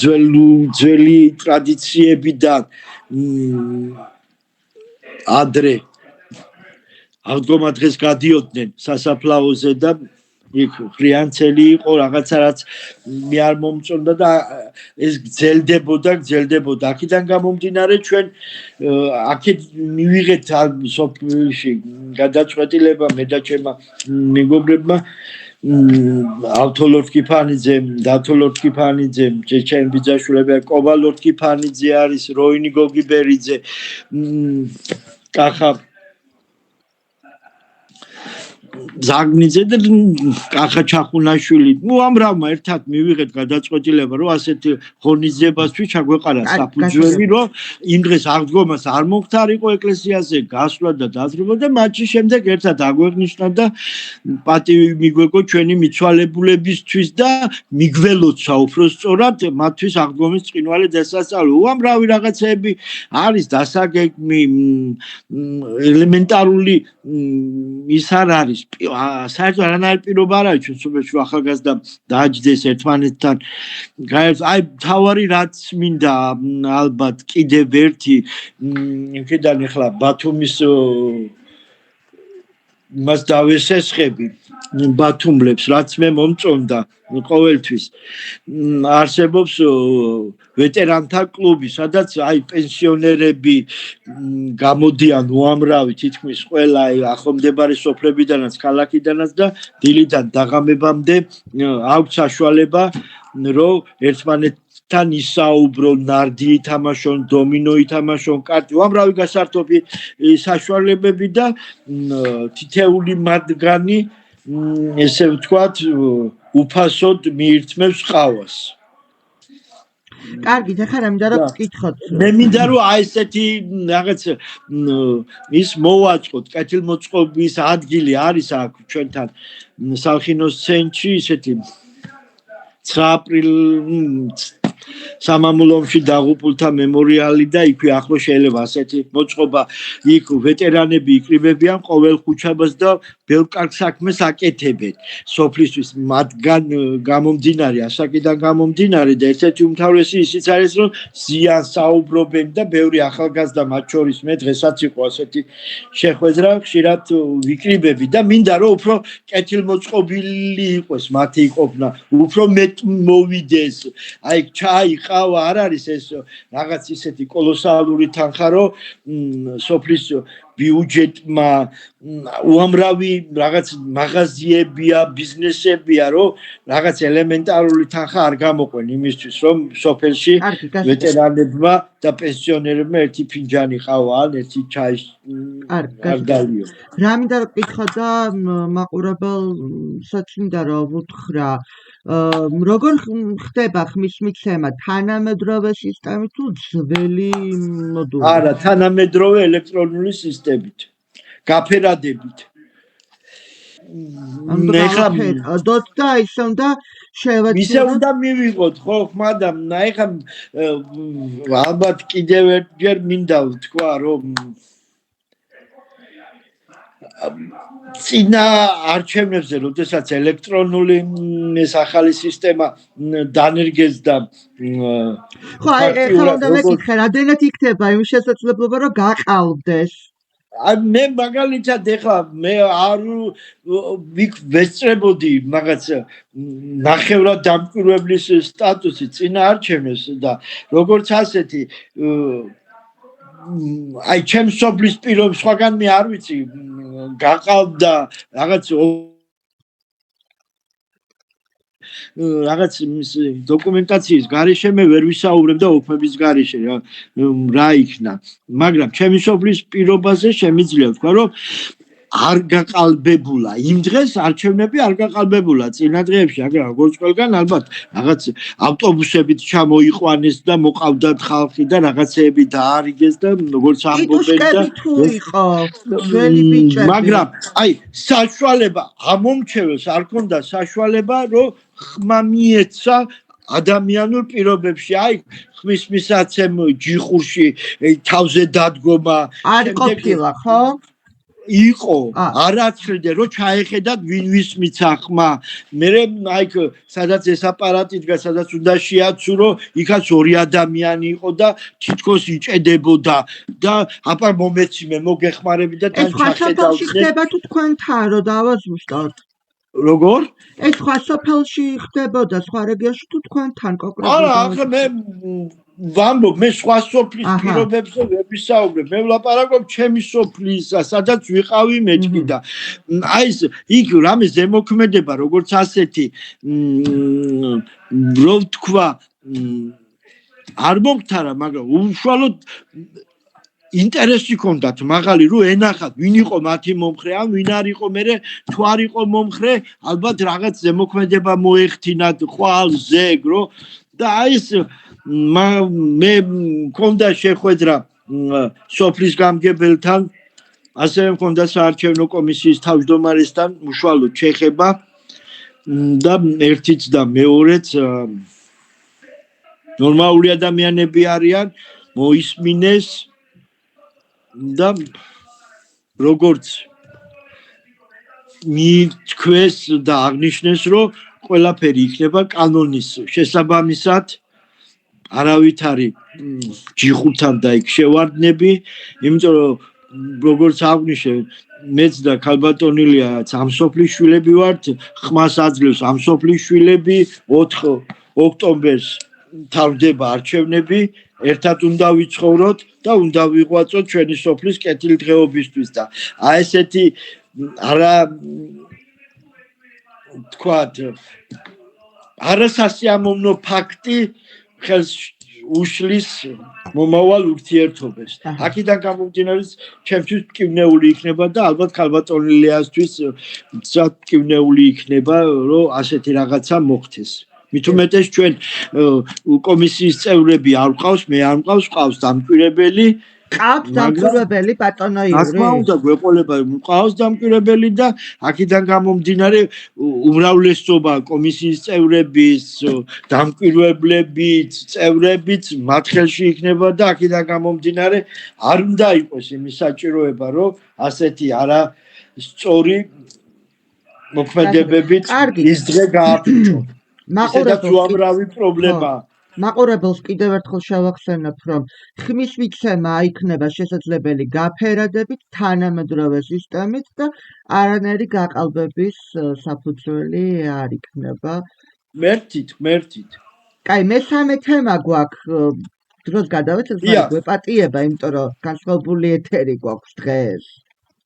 ძველი ტრადიციებიდან ადრე აღდგომა დღეს გადიოდნენ სასაფლაოზე და იქ ხრიანცელი იყო, რაღაცა რაც მე არ მომწონდა და ეს გრძელდებოდა. აქედან გამომდინარე ჩვენ აქეთ მივიღეთ სოფლში გადაწყვეტილება მე და ჩემმა მეგობრებმა ავთო ლორთქიფანიძემ, დათო ლორთქიფანიძემ, ჩემი ბიძაშვილები, კობა ლორთქიფანიძე არის, როინი გოგიბერიძე, კახა ზაგნიძე და კახა ჩახუნაშვილი. უამრავმა ერთად მივიღეთ გადაწყვეტილება, რომ ასეთი ღონისძიებასთვის ჩაგვეყარა საფუძველი, რომ იმ დღეს აღდგომას არ მომხდარიყო ეკლესიაზე, გასვლა და დაძრება და მათში შემდეგ ერთად აგვეღნიშნა და პატივი მიგვეკო ჩვენი მიცვალებულებისთვის და მიგველოცა უბრალოდ მათთვის აღდგომის ბრწყინვალე დასასწავლი. უამრავი რაღაცები არის დასაგეგმი, ელემენტარული ის არ არის. საერთოდ არანაირი პირობა არ არის ჩვენ სოფელში ახალგაზრდა დააჯდეს ერთმანეთთან. აი თავარი რაც მინდა ალბათ კიდევ ერთი იმედან ახლა ბათუმის მას დავესესხები ბათუმლებს, რაც მე მომწონდა ყოველთვის. არსებობს ვეტერანთა კლუბი, სადაც აი პენსიონერები გამოდიან უამრავი, თითქმის ყველა ახლომდებარე სოფლებიდანაც, ქალაქიდანაც და დილიდან დაღამებამდე აქვს საშუალება, რომ ერთმანეთთან ისაუბრონ, ნარდი ითამაშონ, დომინო ითამაშონ, კარტი, უამრავი გასართობი საშუალებები და თითეული მათგანი ესე ვთქვათ, უფასოდ მიირთმევს ყავას.
კარგი, ახლა რა მინდა რომ ვკითხოთ.
მე მინდა რომ აი ესეთი რაღაც ის მოვაწყოთ, კეთილმოწყობის ადგილი არის აქ ჩვენთან სალხინოს ცენტრში, ისეთი 9 აპრილს სამამულო ომში დაღუპულთა მემორიალი და იქვე ახლოს შეიძლება ასეთი მოწყობა, იქ ვეტერანები იკრიბებიან ყოველ ხუთშაბათს და ბევრ კარგ საქმეს აკეთებენ სოფლისთვის მათგან გამომდინარე ასაკიდან გამომდინარე და ერთ-ერთი უმთავრესი ისიც არის რომ ზიანს საუბრობენ და ბევრი ახალგაზრდა მათ შორის მე დღესაც იყო ასეთი შეხვედრა ხშირად ვიკრიბები და მინდა რომ უფრო კეთილმოწყობილი იყოს მათი ყოფნა უფრო მეტ მოვიდეს აი ჩაი ყავა არ არის ეს რაღაც ისეთი კოლოსალური თანხა რომ სოფლის ბიუჯეტმა უამრავი რაღაც მაღაზიებია, ბიზნესებია, რომ რაღაც ელემენტარული თანხა არ გამოყვენ იმისთვის, რომ სოფელში ვეტერანებმა და პენსიონერებმა ერთი ფინჯანი ყავა ან ერთი ჩაი არ დალიო.
რა მინდა გკითხა და მაყურებელსაც მინდა რომ ვუთხრა როგორ ხდება ხმის მიცემა თანამედროვე სისტემით თუ ძველი მოდული?
არა, თანამედროვე ელექტრონული სისტემით. გაფერადებით.
ნახა დოთ და ისე უნდა შევეცდოთ.
ისე უნდა მივიღოთ, ხო, მაგრამ ნახა ალბათ კიდევ ერთჯერ მინდა ვთქვა, რომ წინა არჩევნებზე, როდესაც ელექტრონული ეს ახალი სისტემა დანერგეს და
ხო, ეხლა უნდა მეკითხე, რამდენად იქნება იმ შესაძლებლობა, რომ გაყალბდეს?
მე მაგალითად ეხლა მე არ ვესწრებოდი მაგაც ნახევრად დამკვირვებლის სტატუსი წინა არჩევნებს და როგორც ასეთი აი ჩემს სოფლის პირობებს სხვაგან მე არ ვიცი გაყალბდა რაღაც დოკუმენტაციის გარეშე მე ვერ ვისაუბრებ და ოფების გარეშე რა იქნა მაგრამ ჩემი სოფლის პირობაზე შემიძლია ვთქვა რომ არ გაყალბებულა იმ დღეს არჩევნები არ გაყალბებულა წინა დღეებში მაგრამ როგორც ყველგან ალბათ რაღაც ავტობუსებით ჩამოიყვანეს და მოყავდათ ხალხი და რაღაცეები დაარიგეს და როგორც ამბობენ და მაგრამ აი საშუალება ამომრჩეველს არ ქონდა საშუალება რომ ხმა მიეცა ადამიანურ პირობებში აი ხმის მისაცემ ჯიხურში თავზე დადგომა
არ ყოფილა ხო
იყო არაცრდე რომ ჩაეხედათ ვინ ვის მიცახმა მე აი სადაც ეს აპარატი დგა სადაც უნდა შეაცურო იქაც ორი ადამიანი იყო და თითქოს იჭედებოდა და აპარ მომეციმე მოგეხმარები და თან
ჩახედავდი ეს ხდება თუ თქვენთან რომ დავაზუსტოთ
როგორ
ეს სხვა სოფელში ხდებოდა სხვა რეგიონში თუ თქვენთან კონკრეტულად
არა ახლა მე ვამბობ მე სხვა სოფლის პირობებზე ვერ ვისაუბრებ მე ვლაპარაკობ ჩემი სოფლისა სადაც ვიყავი მეთქი და აი ეს იქ რამე ზემოქმედება როგორც ასეთი რო თქვა არ მომხდარა მაგრამ უშუალოდ ინტერესი ჰქონდათ მაღალი რომ ენახათ ვინ იყო მათი მომხრე ან ვინ არ იყო მე თუ არ იყო მომხრე ალბათ რაღაც ზემოქმედება მოეხთინათ ხვალ ზეგ რო და აი ეს მე მქონდა შეხვედრა სოფლის გამგებელთან ასევე მქონდა საარჩევნო კომისიის თავმჯდომარესთან უშუალოდ შეხება და ერთიც და მეორეც ნორმალური ადამიანები არიან მოისმინეს და როგორც მითქვეს და აღნიშნეს რომ ყველაფერი იქნება კანონის შესაბამისად არავითარი ჯიხურთან და იქ შევარდნები იმიტომ რომ როგორც აღნიშნე მეც და ქალბატონილია ამ სოფლის შვილები ვართ ხმას აძლევს ამ სოფლის შვილები 4 ოქტომბერს თავდება არჩევნები ერთად უნდა ვიცხოვროთ და უნდა ვიღვაწოთ ჩვენი სოფლის კეთილდღეობისთვის და აი ესეთი არა თქვათ არასასიამოვნო ფაქტი ხელს უშლის მომავალ ურთიერთობებს. აქედან გამომდინარე ჩემთვის მტკივნეული იქნება და ალბათ ქალბატონილიასთვის მტკივნეული იქნება რომ ასეთი რაღაცა მოხდეს. მით უმეტეს ჩვენ კომისიის წევრები არ ვყავს, მე არ მყავს, ყავს დამკვირვებელი
ყავს დამკვირვებელი ბატონო იური.
ახლა უნდა გვეყოლება მყავს დამკვირვებელი და აქედან გამომდინარე უმრავლესობა კომისიის წევრების დამკვირვებლებით, წევრებით მათ ხელში იქნება და აქედან გამომდინარე არ უნდა იყოს იმის საჭიროება, რომ ასეთი სწორი მოქმედებებით
კარგი.
ის დღე გააფიჭო. ისედაც უამრავი პრობლემაა.
მაყურებელს კიდევ ერთხელ შევახსენებ, რომ ხმის მიცემა იქნება შესაძლებელი გაფერადებით, თანამედროვე სისტემით და არანაირი გაყალბების საფუძველი არ იქნება.
მერთით.
კაი, მესამე თემა გვაქვს, დროს გადავეცეთ, მაგრამ გვეპატიება, იმიტომ რომ განსხვავებული ეთერი გვაქვს დღეს.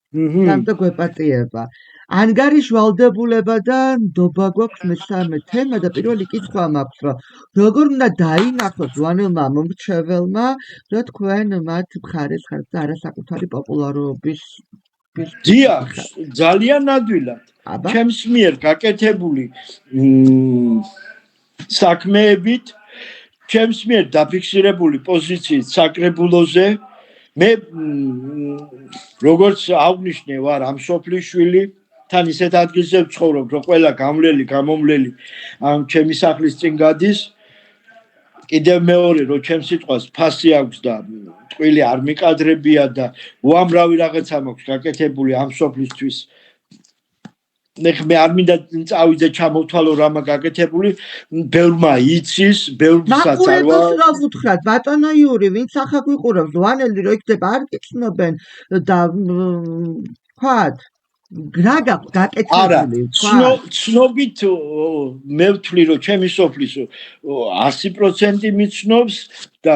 სამწო გვეპატიება. ანგარის ვალდებულება და ნდობა გვაქვს მესამე თემა და პირველი კითხვა მაქვს, რომ როგორ უნდა დაინახოს ზვანელმა მომრჩეველმა, რომ თქვენ მათ მხარეს ხართ და არა საკუთარი პოპულარობის
დიახ, ძალიან ადვილად. ჩემს მიერ გაკეთებული საქმეებით, ჩემს მიერ დაფიქსირებული პოზიციით საკრებულოზე, მე როგორც აღნიშნე ვარ ამ სოფლის შვილი, თან ისეთ ადგილზე ვცხოვრობ, რომ ყველა გამვლელი, გამომვლელი ამ ჩემი სახლის წინ გადის. კიდევ მეორე, რომ ჩემს სიტყვას ფასი აქვს და ტყვილი არ მიკადრებია და უამრავი რაღაცა მაქვს გაკეთებული ამ სოფლისთვის. მე არ მინდა წავიდე ჩამოვთვალო რამა გაკეთებული, ბევრმა იცის, ბევრსაც არ ვარ.
მაყურებელს რა ვუთხრათ, ბატონო იური, ვინც ახლა გვიყურებს, ზვანელი რო იქნება არ გიცნობენ და ვთქვათ, რა გაქვს გაკეთებული,
ვთქვათ. ცნობით მე ვთვლი, რომ ჩემი სოფლის 100% მიცნობს და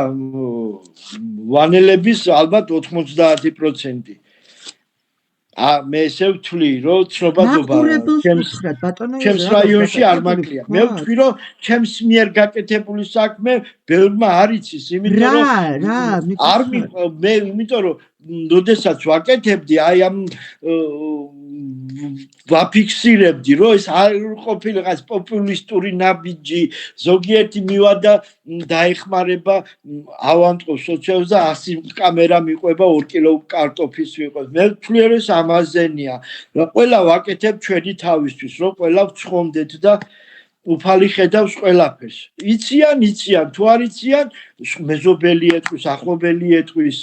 ვანელების ალბათ 90%. მე ესე ვთვლი, რომ ცნობადობა ჩემს რაიონში არ მაკლია. მე ვთვლი, რომ ჩემს მიერ გაკეთებული საქმე ბევრმა არ იცის, იმიტომ რომ მე იმიტომ რომ როდესაც ვაკეთებდი, აი ამ ვაფიქსირებდი, რომ ეს არ ყოფილიყო პოპულისტური ნაბიჯი, ზოგიერთი მივადა დაეხმარება ავანტყო სოციალს და 100 კამერა მიყვება 2 კილო კარტოფის ვიყოს. მე ვთვლი, რომ ეს ამაზენია, რომ ყველა ვაკეთებ ჩვენი თავისთვის, რომ ყველა ვცხონდეთ და უფალი ხედავს ყველაფერს. იციან, თუ არ იციან, მეზობელი ეტყვის, ახლობელი ეტყვის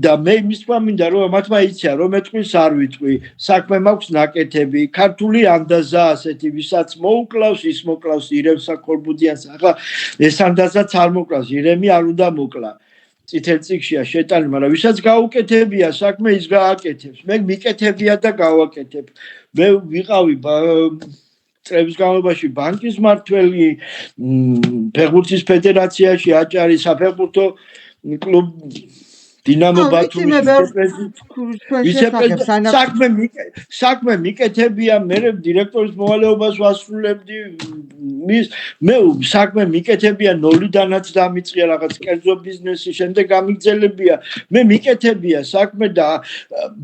და მე იმის მინდა რომ მათმა იციან, რომ ეტყვის არ ვიტყვი, საქმე მაქვს ნაკეთები, ქართული ანდაზა ასეთი, ვისაც მოუკლავს, ის მოკლავს ირემსა ქორბუდიანს. ახლა ეს ანდაზაც არ მოკლავს, ირემი არ უნდა მოკლა. წითელ წიგნშია შეტანილი, მაგრამ ვისაც გაუკეთებია საქმე, ის გააკეთებს. მე მიკეთებია და გავაკეთებ. მე ვიყავი წლების განმავლობაში ბანკის მმართველი, ფეხბურთის ფედერაციაში აჭარის საფეხბურთო კლუბ დინამო ბათუმის საქმე მიკეთებია, მე დირექტორის მოვალეობას ვასრულებდი, მე საქმე მიკეთებია, ნოლიდანაც დამიწყია რაღაც კერძო ბიზნესი, შემდეგ გამიგზელებია, მე მიკეთებია საქმე და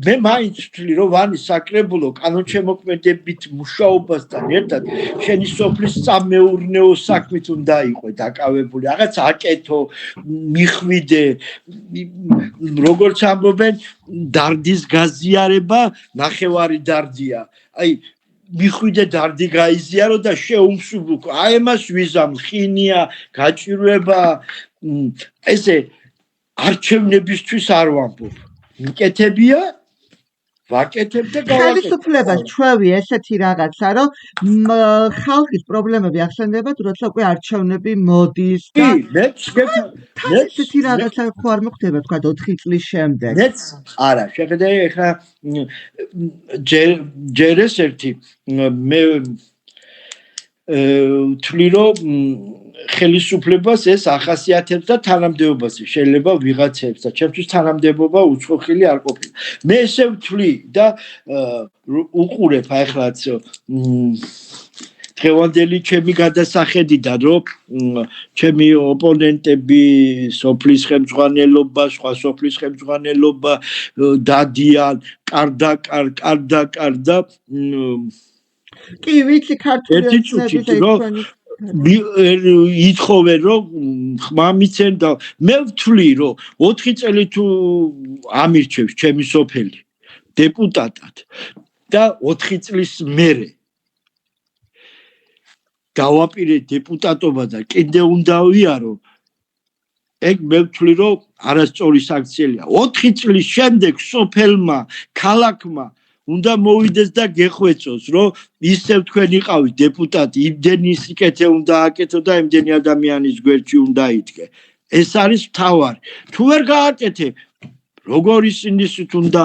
მე მაინც ვთვლი, რომ ვანი საკრებულო კანონშემოქმედებით მუშაობასთან ერთად შენი სოფლის სამეურნეო საქმით უნდა იყო დაკავებული, რაღაც აკეთო, მიხვიდე, როგორც ამბობენ, დარდის გაზიარება ნახევარი დარდია. აი, მიხვიდე დარდი გაიზიარო და შეუმსუბუქო. აი ამას ვიზამ, ხინია, გაჭირვება, ესე არჩევნებისთვის არ ვამბობ. მიკეთებია, ვაკეთებ და გავაკეთებ.
ხელისუფლებას ჩვევი ესეთი რაღაცა, რომ ხალხის პრობლემები ახსენდება, როცა უკვე არჩევნები მოდის და ესეთი რაღაცა ხო არ მოხდება, თქვა 4 წლის შემდეგ.
მეც არა, შეხედე ეხლა ჯერ ერთი მე ვთვლი, რომ ხელისუფლებას ეს ახასიათებს და თანამდებობაზე შეიძლება ვიღაცებს და ჩემთვის თანამდებობა უცხოხილი არ ყოფილა. მე ესე ვთვლი და უყურებ ახლაც დღევანდელი ჩემი გადასახედიდან, რომ ჩემი ოპონენტები სოფლის ხელმძღვანელობა, სხვა სოფლის ხელმძღვანელობა დადიან, კარდა
კი, ვიცი, ქართული
ოცნების ითხოვენ, რომ ხმა მიცენ და მე ვთვლი, რომ 4 წელი თუ ამირჩევს ჩემი სოფელი დეპუტატად და 4 წლის მერე დავაპირე დეპუტატობა და კიდე უნდა ვიარო, ეგ მე ვთვლი, რომ არასწორი საქციელია. 4 წლის შემდეგ სოფელმა, ქალაქმა უნდა მოვიდეს და გეხვეწოს, რომ ისევ თქვენ იყავით დეპუტატი, იმდენი სიკეთე უნდა აკეთო და იმდენი ადამიანის გვერდში უნდა იდგე. ეს არის მთავარი. თუ ვერ გააკეთე, როგორი სინდისით უნდა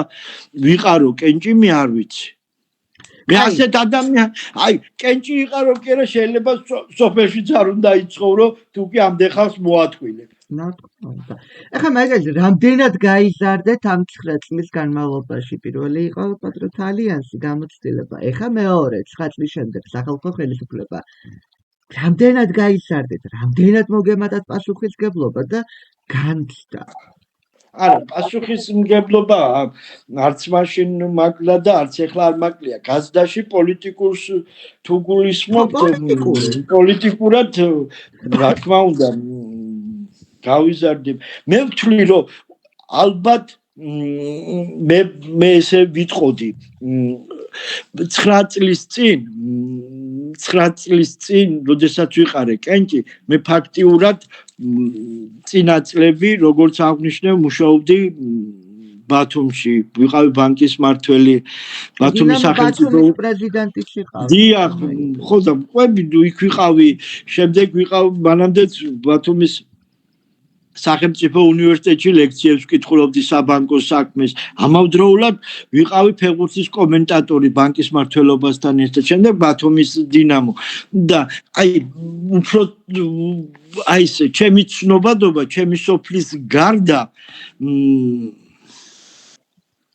ვიყარო კენჭი, მე არ ვიცი. მე ასეთ ადამიან, კენჭი იყარო კი არა, შეიძლება სოფელშიც არ უნდა იცხოვრო, თუ კი ამდენ მოათქვილებ.
ეხლა მაგალითად, რამდენად გაიზარდეთ ამ 9 წლის განმავლობაში? პირველი იყო პატრიოტთა ალიანსი, გამოცდილება. ეხლა მეორე 9 წლის შემდეგ სახალხო ხელისუფლება. რამდენად გაიზარდეთ, რამდენად მოგემატათ პასუხისმგებლობა და განცდა?
არა, პასუხისმგებლობა არც მაშინ მაგლა და არც ეხლა არ მაკლია. გაზდაში პოლიტიკურს თუ გულისხმობთ, პოლიტიკურად რა თქმა უნდა გავიზარდებ. მე ვთვლი, რომ ალბათ მე ესე ვიტყოდი 9 წლის წინ, როდესაც ვიყარე კენჭი, მე ფაქტიურად წინა წლები, როგორც აღნიშნე, მუშაობდი ბათუმში, ვიყავი ბანკის მმართველი, ბათუმის სახელმწიფო
პრეზიდენტიც იყავი.
დიახ, ხო და ყვები იქ ვიყავი, შემდეგ ვიყავ მანამდეც ბათუმის სახელმწიფო უნივერსიტეტში ლექციებს ვკითხულობდი საბანკო საქმეს. ამავდროულად ვიყავი ფეხბურთის კომენტატორი ბანკის მმართველობასთან ერთად, შემდეგ ბათუმის დინამო. და უფრო ესე ჩემი ცნობადობა, ჩემი სოფლის გარდა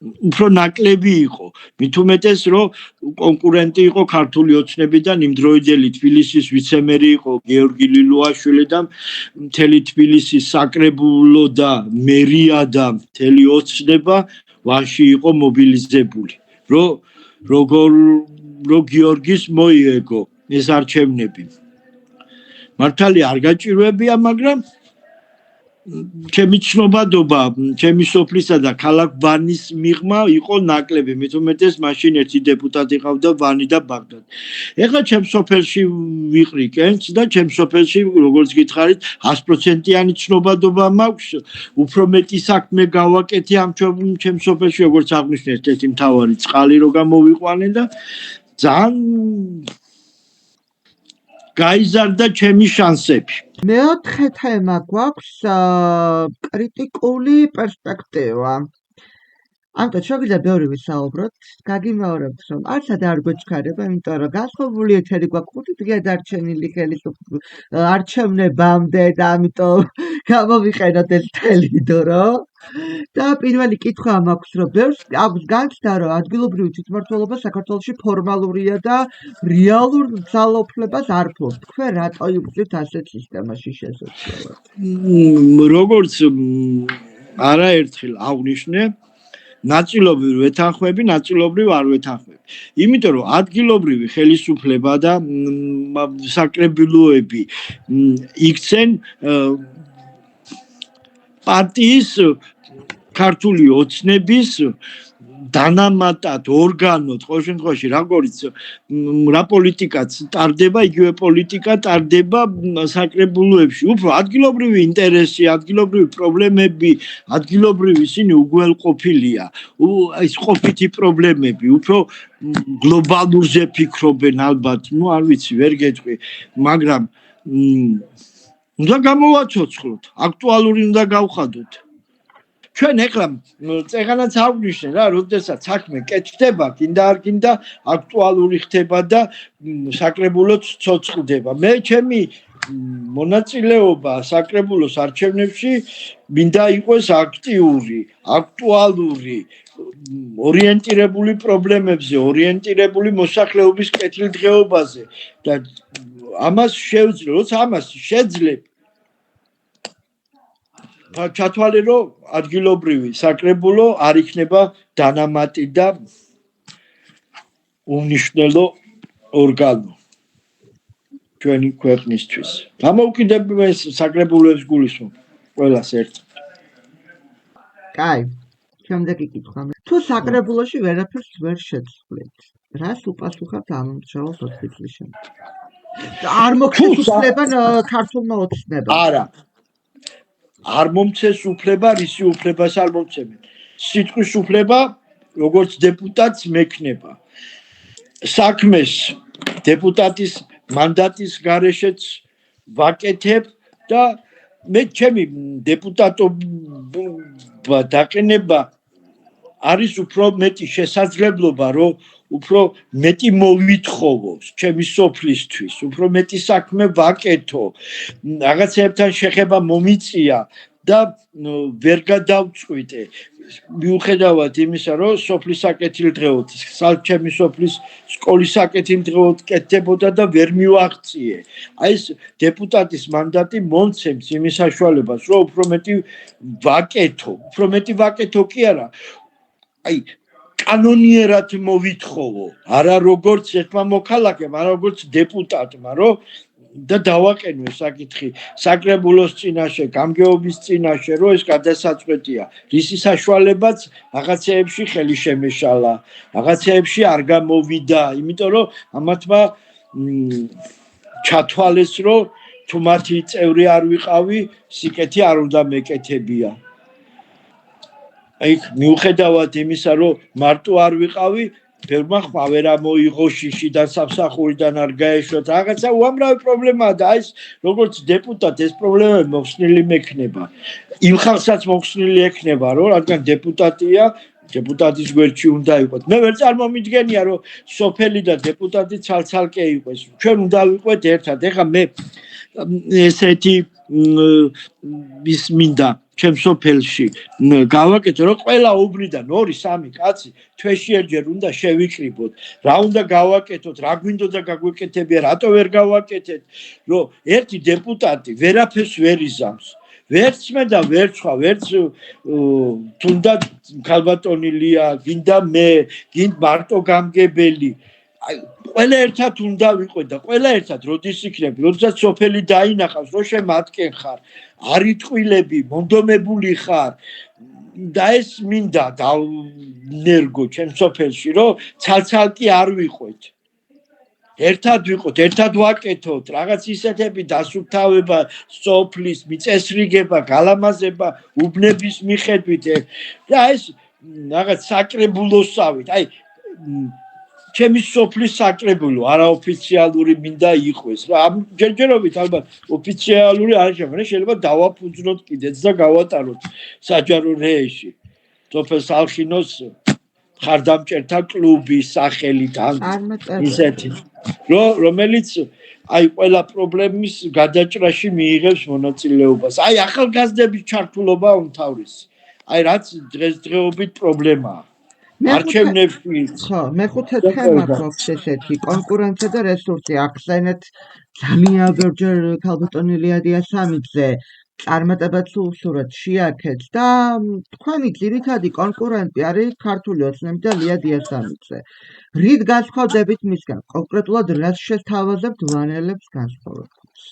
უფრო ნაკლები იყო. მით უმეტეს, რომ კონკურენტი იყო ქართული ოცნებიდან იმდროინდელი თბილისის ვიცემერი იყო გეორგი ლილუაშვილი და მთელი თბილისის საკრებულო და მერია და მთელი ოცნება ვაში იყო მობილიზებული. რომ გიორგის მოიეგო ეს არჩევნები. მართალია არ გაჭირვებია, მაგრამ ჩემი ცნობადობა, ჩემი სოფლისა და ქალაქ ვანის მიღმა იყო ნაკლები. მით უმეტეს მაშინ ერთი დეპუტატი ყავდა ვანი და ბაღდადი. ეხლა ჩემ სოფელში ვიყრი კენჭს და ჩემ სოფელში, როგორც გითხარით, 100%-იანი ცნობადობა მაქვს. უფრო მეტი საქმე გავაკეთე ამ ჩემ სოფელში, როგორც აღნიშნე, ერთ-ერთი მთავარი წყალი რო გამოვიყვანე და ძალიან გაიზარდა ჩემი შანსები.
მეოთხე თემა გვაქვს კრიტიკული პერსპექტივა. ამიტომ შეგიძლია ბევრი ვისაუბროთ, გაგიმეორებთ, რომ არცად არ გვეჩქარება, იმიტომ რომ განსხვავებული ეთერი გვაქვს 5 დღე დარჩენილი არჩევნებამდე და ამიტომ გამოვიყენოთ ეს მთელი დრო. და პირველი კითხვა მაქვს, რომ ბევრს აქვს განცდა, რომ ადგილობრივი თვითმმართველობა საქართველოში ფორმალურია და რეალურ ძალაუფლებას არ ფლობს. თქვენ რატო იგრძით ასეთ სისტემაში შესაძლებლად?
როგორც არაერთხელ აღნიშნე, ნაწილობრივ ვეთანხმები, ნაწილობრივ არ ვეთანხმები. იმიტომ რომ ადგილობრივი ხელისუფლება და საკრებულოები იქცენ პარტიის ქართული ოცნების დანამატად ორგანოდ, ყოველ შემთხვევაში, როგორც რა პოლიტიკაც ტარდება, იგივე პოლიტიკა ტარდება საკრებულოებში. უფრო ადგილობრივი ინტერესი, ადგილობრივი პრობლემები, ადგილობრივი ისინი უგველყოფილია. ეს ყოფითი პრობლემები, უფრო გლობალურზე ფიქრობენ ალბათ, არ ვიცი, ვერ გეტყვი, მაგრამ უნდა გამოვაცოცხლოთ, აქტუალური უნდა გავხადოთ. ჩვენ ეხლა წეგანაც აღვნიშნე რა, როდესაც საქმე კეთდება, კიდე არ კიდე აქტუალური ხდება და საკრებულოც ცოცხლდება. მე ჩემი მონაწილეობა საკრებულოს არჩევნებში მინდა იყოს აქტიური, აქტუალური, ორიენტირებული პრობლემებზე, ორიენტირებული მოსახლეობის კეთილდღეობაზე და ამას შევძლებ, როცა ამას შეძლებ ჩათვალე, რომ ადგილობრივი საკრებულო არ იქნება დანამატი და უმნიშვნელო ორგანო ჩვენი ქვეყნისთვის. დამოუკიდებლეს საკრებულოებს გულისხმობ ყველას ერთად.
კაი, შემდეგი კითხვა. თუ საკრებულოში ვერაფერს ვერ შეცვლით, რას უპასუხებთ ამ მშრალ 4 წლის შემდეგ? არ მოგცეს უფლება ქართულმა ოცნებამ?
არა. არ მომცეს უფლება, რისი უფლებას არ მომცემენ. სიტყვის უფლება როგორც დეპუტატს მექნება საქმეს დეპუტატის მანდატის გარეშეც ვაკეთებ და მე ჩემი დეპუტატობა დაყენება არის უფრო მეტი შესაძლებლობა რომ უფრო მეტი მოვითხოვო ჩემი სოფლისთვის უფრო მეტი საქმე ვაკეთო რაღაცებთან შეხება მომიწია და ვერ გადავწყვიტე მიუხედავად იმისა რომ სოფლის საკეთილდღეოდ ჩემი სოფლის სკოლის საკეთილდღეოდ კეთდებოდა და ვერ მივაღწიე აი ეს დეპუტატის მანდატი მომცემს იმის საშუალებას რომ უფრო მეტი ვაკეთო კი არა აი კანონიერად მოვითხოვო არა როგორც ერთმა მოქალაქემ არა როგორც დეპუტატმა რომ და დავაყენო საკითხი საკრებულოს წინაშე გამგეობის წინაშე რომ ეს გადასაწყვეტია რისი საშუალებაც რაღაცეებში ხელი შემეშალა რაღაცეებში არ გამოვიდა იმიტომ რომ ამათმა ჩათვალეს რომ თუ მათი წევრი არ ვიყავი სიკეთი არ უნდა მეკეთებია აი მიუხედავად იმისა რომ მარტო არ ვიყავი ბევრმა ხმავერა მოიღო შიშიდან სამსახურიდან არ გაეშვათ რაღაცა უამრავი პრობლემაა და ეს როგორც დეპუტატ ეს პრობლემები მოხსნილი მექნება იმ ხალხსაც მოხსნილი ექნება რომ რადგან დეპუტატია დეპუტატის გვერდში უნდა იყოს მე ვერ წარმომიდგენია რომ სოფელი და დეპუტატი ცალ-ცალკე იყოს ჩვენ უნდა ვიყვეთ ერთად ეხლა მე ესეთი ის მინდა ჩემ სოფელში გავაკეთო რომ ყველა უბნიდან 2-3 კაცი თვეში ერთჯერ უნდა შევიკრიბოთ რა უნდა გავაკეთოთ რა გვინდოდა გაგვეკეთებია რატო ვერ გავაკეთეთ რომ ერთი დეპუტატი ვერაფერს ვერ იზამს ვერც მე და ვერც სხვა ვერც თუნდაც ქალბატონილია გინდა მე გინდა მარტო გამგებელი აი ყველა ერთად უნდა ვიყვეთ და ყველა ერთად როდის იქნები როდესაც სოფელი დაინახავს რომ შემატკენ ხარ არ იტყვილები მონდომებული ხარ და ეს მინდა დავნერგო ჩემ სოფელში რომ ცალ-ცალკე არ ვიყვეთ ერთად ვიყოთ ერთად ვაკეთოთ რაღაც ისეთები დასუფთავება სოფლის მიწესრიგება გალამაზება უბნების მიხედვით და ეს რაღაც საკრებულოსავით აი ჩემი სოფლის საკრებულო არაოფიციალური მინდა იყოს რა ამ ჯერჯერობით ალბათ ოფიციალური არ შეიძლება დავაფუძნოთ კიდეც და გავატაროთ საჯარო რეეში სოფელ სალხინოს ხარდამჭერთა კლუბის სახელით ისეთი რომელიც აი ყველა პრობლემის გადაჭრაში მიიღებს მონაწილეობას აი ახალგაზრდების ჩართულობა უმთავრესი აი რაც დღესდღეობით პრობლემაა არჩევნებში
ხო მეხუთე თემა გვაქვს ესეთი კონკურენცია და რესურსი ახსენეთ ძალიან ბევრჯერ ქალბატონი ლია სამიძე წარმატებაც უსურვეთ შეაქეთ და თქვენი ძირითადი კონკურენტი არის ქართული ოცნები და ლია სამიძე რით განსხვავდებით მისგან კონკრეტულად რას შეთავაზებთ ვანელებს განსხვავებას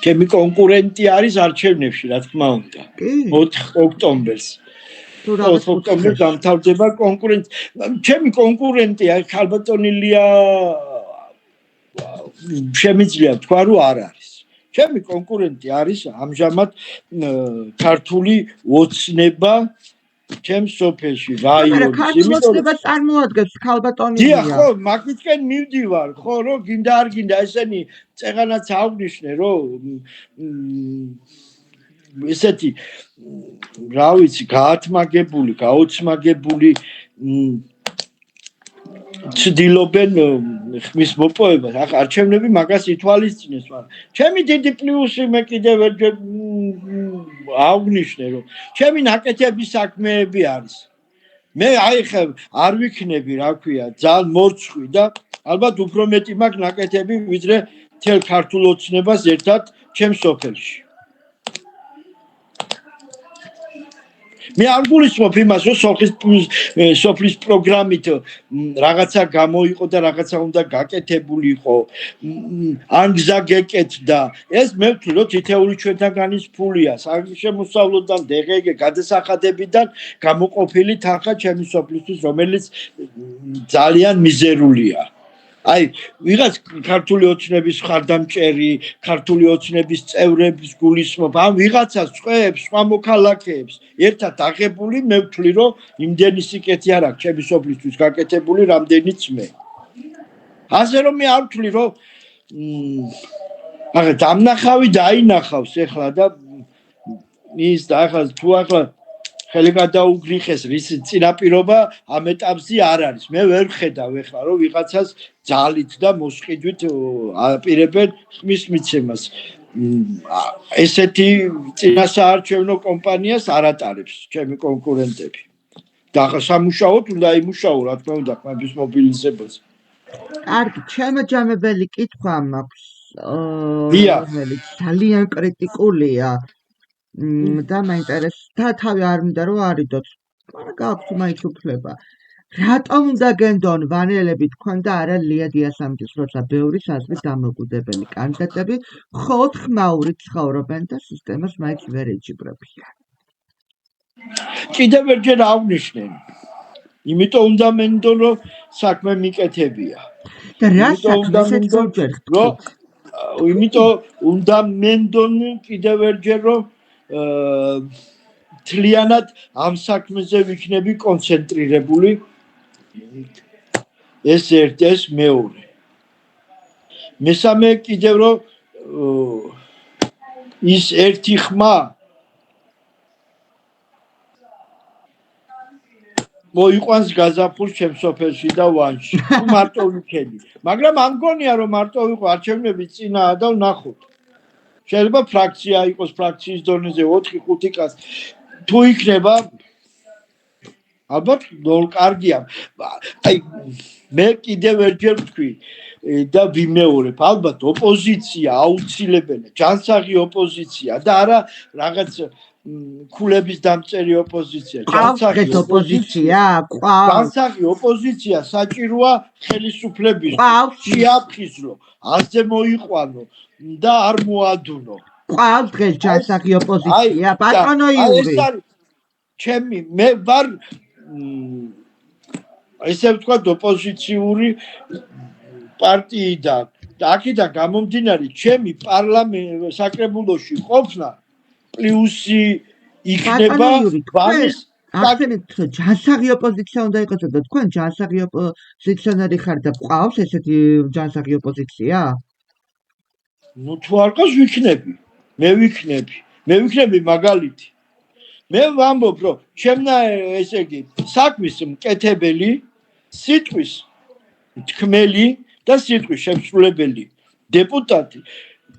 ჩემი კონკურენტი არის არჩევნებში რა თქმა უნდა 4 ოქტომბერს ოქტომბერს დამთავრდება კონკურენტი ჩემი კონკურენტი არის ქალბატონი ლია შემიძლია თქვა რომ არ არის ჩემი კონკურენტი არის ამჟამად ქართული ოცნება ჩემს სოფელში რაიონში
ქართული ოცნება წარმოადგენს ქალბატონი ლია
ხო მაგითკენ მივდივარ ხო რომ გინდა არ გინდა ესენი წეღანაც აღნიშნე რომ ესეთი რა ვიცი გაათმაგებული გაოცმაგებული ცდილობენ ხმის მოპოვებას არჩევნები მაგას ითვალისწინებს მაგრამ ჩემი დიდი პლუსი მე კიდევ ერთხელ აღნიშნე რომ ჩემი ნაკეთების საქმეები არის მე აი ხე არ ვიქნები რა ქვია ძალიან მორცხვი და ალბათ უფრო მეტი მაქვს ნაკეთები ვიდრე თელ ქართულ ოცნებას ერთად ჩემს სოფელში მე არ გულისხმობ იმას რომ სოფლის პროგრამით რაღაცა გამოიყო და რაღაცა უნდა გაკეთებულიყო ან გზა გეკეთდა ეს მე ვთვლი რომ თითეული ჩვენთაგანის ფულია სამშემოსავლოდან დღეგ გადასახადებიდან გამოყოფილი თანხა ჩემი სოფლისთვის რომელიც ძალიან მიზერულია აი ვიღაც ქართული ოცნების ხარდამჭერი, ქართული ოცნების წევრების გულისხმობ, ან ვიღაცას წვეებს, სხვა მოქალაქეებს ერთად აღებული, მე ვთვლი, რომ იმდენი სიკეთე არ აქვს ჩემი სოფლისთვის გაკეთებული, რამდენიც მე. ასე რომ მე არ ვთვლი, რომ აღა დამნახავი დაინახავს ეხლა და ის და ახლა თუ ახლა ხელი გადაუგრიხეს რის წინაპირობა ამ ეტაპზე არ არის. მე ვერ ვხედავ ეხლა რომ ვიღაცას ძალით და მოსყიდვით აპირებენ ხმის მიცემას. ესეთი წინასაარჩევნო კომპანიას არ ატარებს ჩემი კონკურენტები. და ახლა სამუშაოდ უნდა იმუშაო, რა თქმა უნდა, ხმების მობილიზებაზე.
კარგი, შემაჯამებელი კითხვა მაქვს, რომელიც ძალიან კრიტიკულია. და მაინტერესებს თავი არ მინდა რომ არიდოთ, მაგრამ გააქვთ მაინც უფლება. რატომ უნდა გენდონ ვანელები თქვენ და არა ლია დიასამჯის, როცა ბევრი საზღვის დამოუკიდებელი კანდიდატები მხოლოდ ხმაურით ცხოვრობენ და სისტემას მაინც ვერ ეჯიბრებიან?
კიდევ ერთხელ ავნიშნე. იმიტომ უნდა მენდონ რომ საქმე მიკეთებია.
და რა საქმე შეძლებერ ხტით?
იმიტომ უნდა მენდონ კიდევ ერთხელ რომ თლიანად ამ საქმეზე ვიქნები კონცენტრირებული. ეს ერთ ეს მეორე. მესამე კიდევ რომ ის ერთი ხმა მოიყვანს გაზაფხულს ჩემს სოფელში და ვანში. თუ მარტო ვიქენი. მაგრამ ამ გონია რომ მარტო ვიყო არჩევნები წინაა და ვნახოთ. შეიძლება ფრაქცია იყოს ფრაქციის დონეზე 4-5 კაც. თუ იქნება ალბათ კარგია. აი მე კიდევ ერთხელ ვთქვი და ვიმეორებ, ალბათ ოპოზიცია აუცილებელია, ჯანსაღი ოპოზიცია და არა რაღაც ქულების დამწერი ოპოზიცია,
ჯანსაღი ოპოზიცია,
ჯანსაღი ოპოზიცია საჭიროა ხელისუფლების შეაფხიზლო, ასე მოიყვანო და არ მოადუნო.
ყავს დღეს ჯანსაღი ოპოზიცია, ბატონო იური.
ჩემი მე ვარ ესე ვთქვათ ოპოზიციური პარტიიდან და აქედან გამომდინარე ჩემი პარლამენტ საკრებულოში ყოფნა პლუსი იქნება ვანის
ჯანსაღი ოპოზიცია უნდა იყოს და თქვენ ჯანსაღი ოპოზიციონერი ხარ და ყავს ესეთი ჯანსაღი ოპოზიცია?
ნუ თუ არ ყავს ვიქნები. მე ვიქნები მაგალითი. მე ვამბობ რომ ჩემნა ესე იგი საქმის მკეთებელი, სიტყვის თქმელი და სიტყვის შემსრულებელი დეპუტატი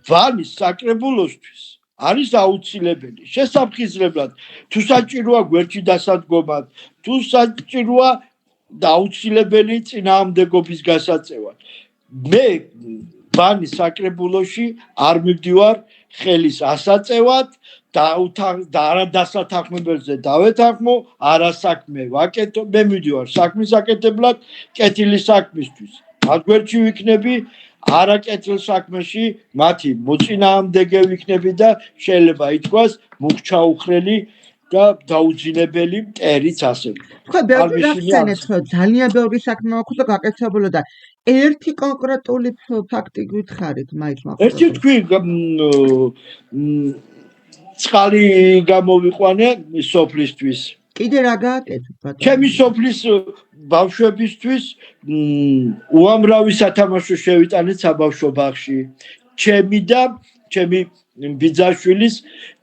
ვანის საკრებულოსთვის არის აუცილებელი. შესაბამისად, თუ საჭიროა გვერდში დასადგომად, თუ საჭიროა და აუცილებელი წინააღმდეგობის გასაწევად. მე ვანის საკრებულოში არ მივდივარ ხელის ასაწევად და არა დასათანხმებელზე დავეთანხმო, არა საქმე ვაკეთო, მე მივდივარ საქმის აკეთებლად, კეთილი საქმისთვის. მათ გვერდში ვიქნები, არა კეთილ საქმეში, მათი მოწინააღმდეგე ვიქნები და შეიძლება ითქვას მუხჩაუხრელი და დაუძინებელი მტერიც ასე.
თქვენ ბევრი გახსენეთ, რომ ძალიან ბევრი საქმე აქვს და გაკეთებული და ერთი კონკრეტული ფაქტი გითხარით, მაინც მაქვს.
ერთი თქვი წყალი გამოვიყვანე სოფლისთვის.
კიდე რა გააკეთეთ, ბატონო?
ჩემი სოფლის ბავშვებისთვის უამრავი სათამაშო შევიტანეთ საბავშვო ბაღში. ჩემი და ჩემი ბიძაშვილის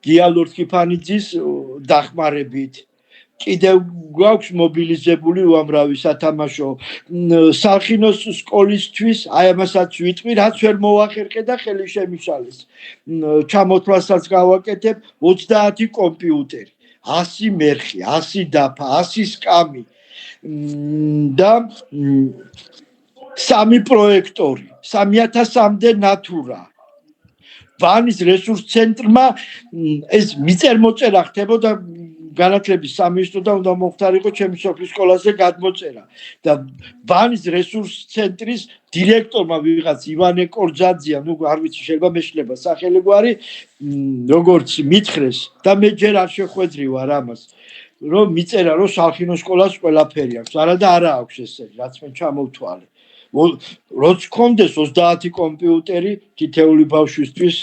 გიალურ კიფანიძის დახმარებით. კიდევ გვაქვს მობილიზებული უამრავი სათამაშო სახინოს სკოლისთვის, აი ამასაც ვიტყვი, რაც ვერ მოახერხე და ხელი შემიშალეს. ჩამოთვლასაც გავაკეთებ 30 კომპიუტერი, 100 მერხი, 100 დაფა, 100 სკამი და 3 პროექტორი, 3000-მდე ნატურა. ვანის რესურს ცენტრმა ეს მიწერ-მოწერა ხდებოდა განათლების სამინისტროდან უნდა მოხდარიყო ჩემი სოფლის სკოლაზე გადმოწერა და ვანის რესურს ცენტრის დირექტორმა ვიღაც ივანე კორძაძია, ნუ არ ვიცი შეიძლება მეშლება სახელი გვარი, როგორც მითხრეს და მე ჯერ არ შეხვედრივარ ამას, რომ მიწერა რომ სახინო სკოლას ყველაფერი აქვს, არა და არა აქვს ესე, რაც მე ჩამოვთვალე. Როც კონდეს 30 კომპიუტერი თითეული ბავშვისთვის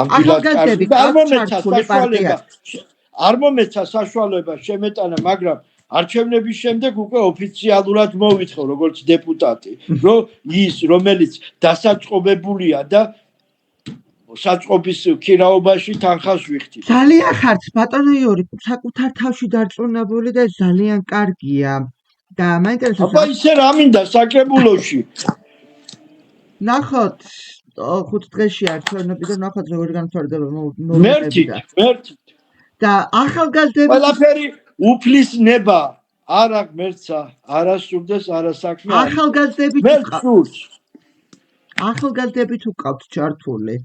ახალგაზრდები ჩართული პარტიაში.
არ მომეცა საშუალება შემეტანა, მაგრამ არჩევნების შემდეგ უკვე ოფიციალურად მოვიწყო როგორც დეპუტატი, რომ ის რომელიც დასაწყობებულია და საწყობის ქირაობაში თანხას ვიხდით.
ძალიან ხართ ბატონო იური, საკუთარ თავში დარწმუნებული და ძალიან კარგია. და მაინტერესებს
აბა ისე რა მინდა საკრებულოში.
ნახოთ 5 დღეში არჩევნები და ნახოთ როგორ განმარტება
მერტით.
და ახალგაზრდები
ყველაფერი უფლის ნება. არა ღმერთსა, არა სურდეს, არა საქმე.
ახალგაზრდები თუ ყავთ ჩართული.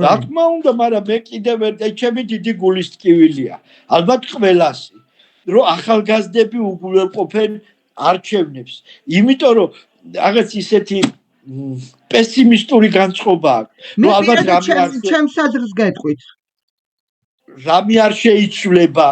რა თქმა უნდა, მაგრამ მე კიდევ ჩემი დიდი გულის ტკივილია. ალბათ ყველასი, რომ ახალგაზრდები უგულვებყოფენ არჩევნებს. იმიტომ რომ რაღაც ისეთი პესიმისტური განწყობა აქვს.
მე ალბათ ჩემს აზრს გეტყვით.
რამე არ შეიცვლება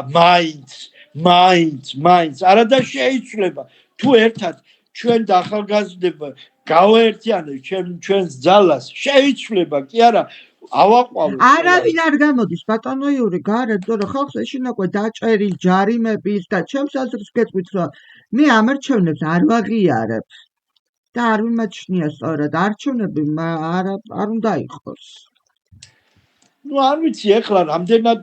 მაინც არა და შეიცვლება. თუ ერთად ჩვენ და ახალგაზრდები გავაერთიანებთ ჩვენს ძალას, შეიცვლება, კი არა ავაყვავოთ.
არავინ არ გამოდის ბატონო იური გარეთ, რომ ხალხს ეშინაყვა დაჭერი ჯარიმების და ჩემს აზრს გეტყვით, რომ მე ამ არჩევნებს არ ვაღიარებ და არ მიმაჩნია სწორად არჩევნები არ უნდა იყოს.
ნუ არ ვიცი ეხლა რამდენად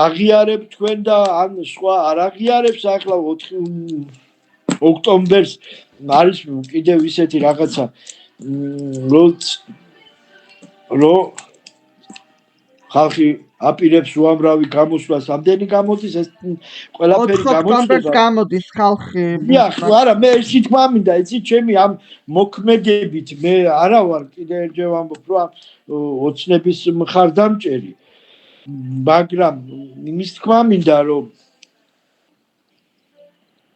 აღიარებ თქვენ და ან სხვა არ აღიარებს ახლა 4 ოქტომბერს არის კიდევ ისეთი რაღაცა რომ ხალხი აპირებს უამრავი გამოსვლას, ამდენი გამოდის ეს ყველაფერი
გამოდის გამოდის ხალხი.
არა, მე ისე თქვა მინდა, იცი ჩემი ამ მოქმედებით მე არა ვარ კიდე ერთხელ ვამბობ, რომ ოცნების მხარდამჭერი, მაგრამ იმის თქვა მინდა, რომ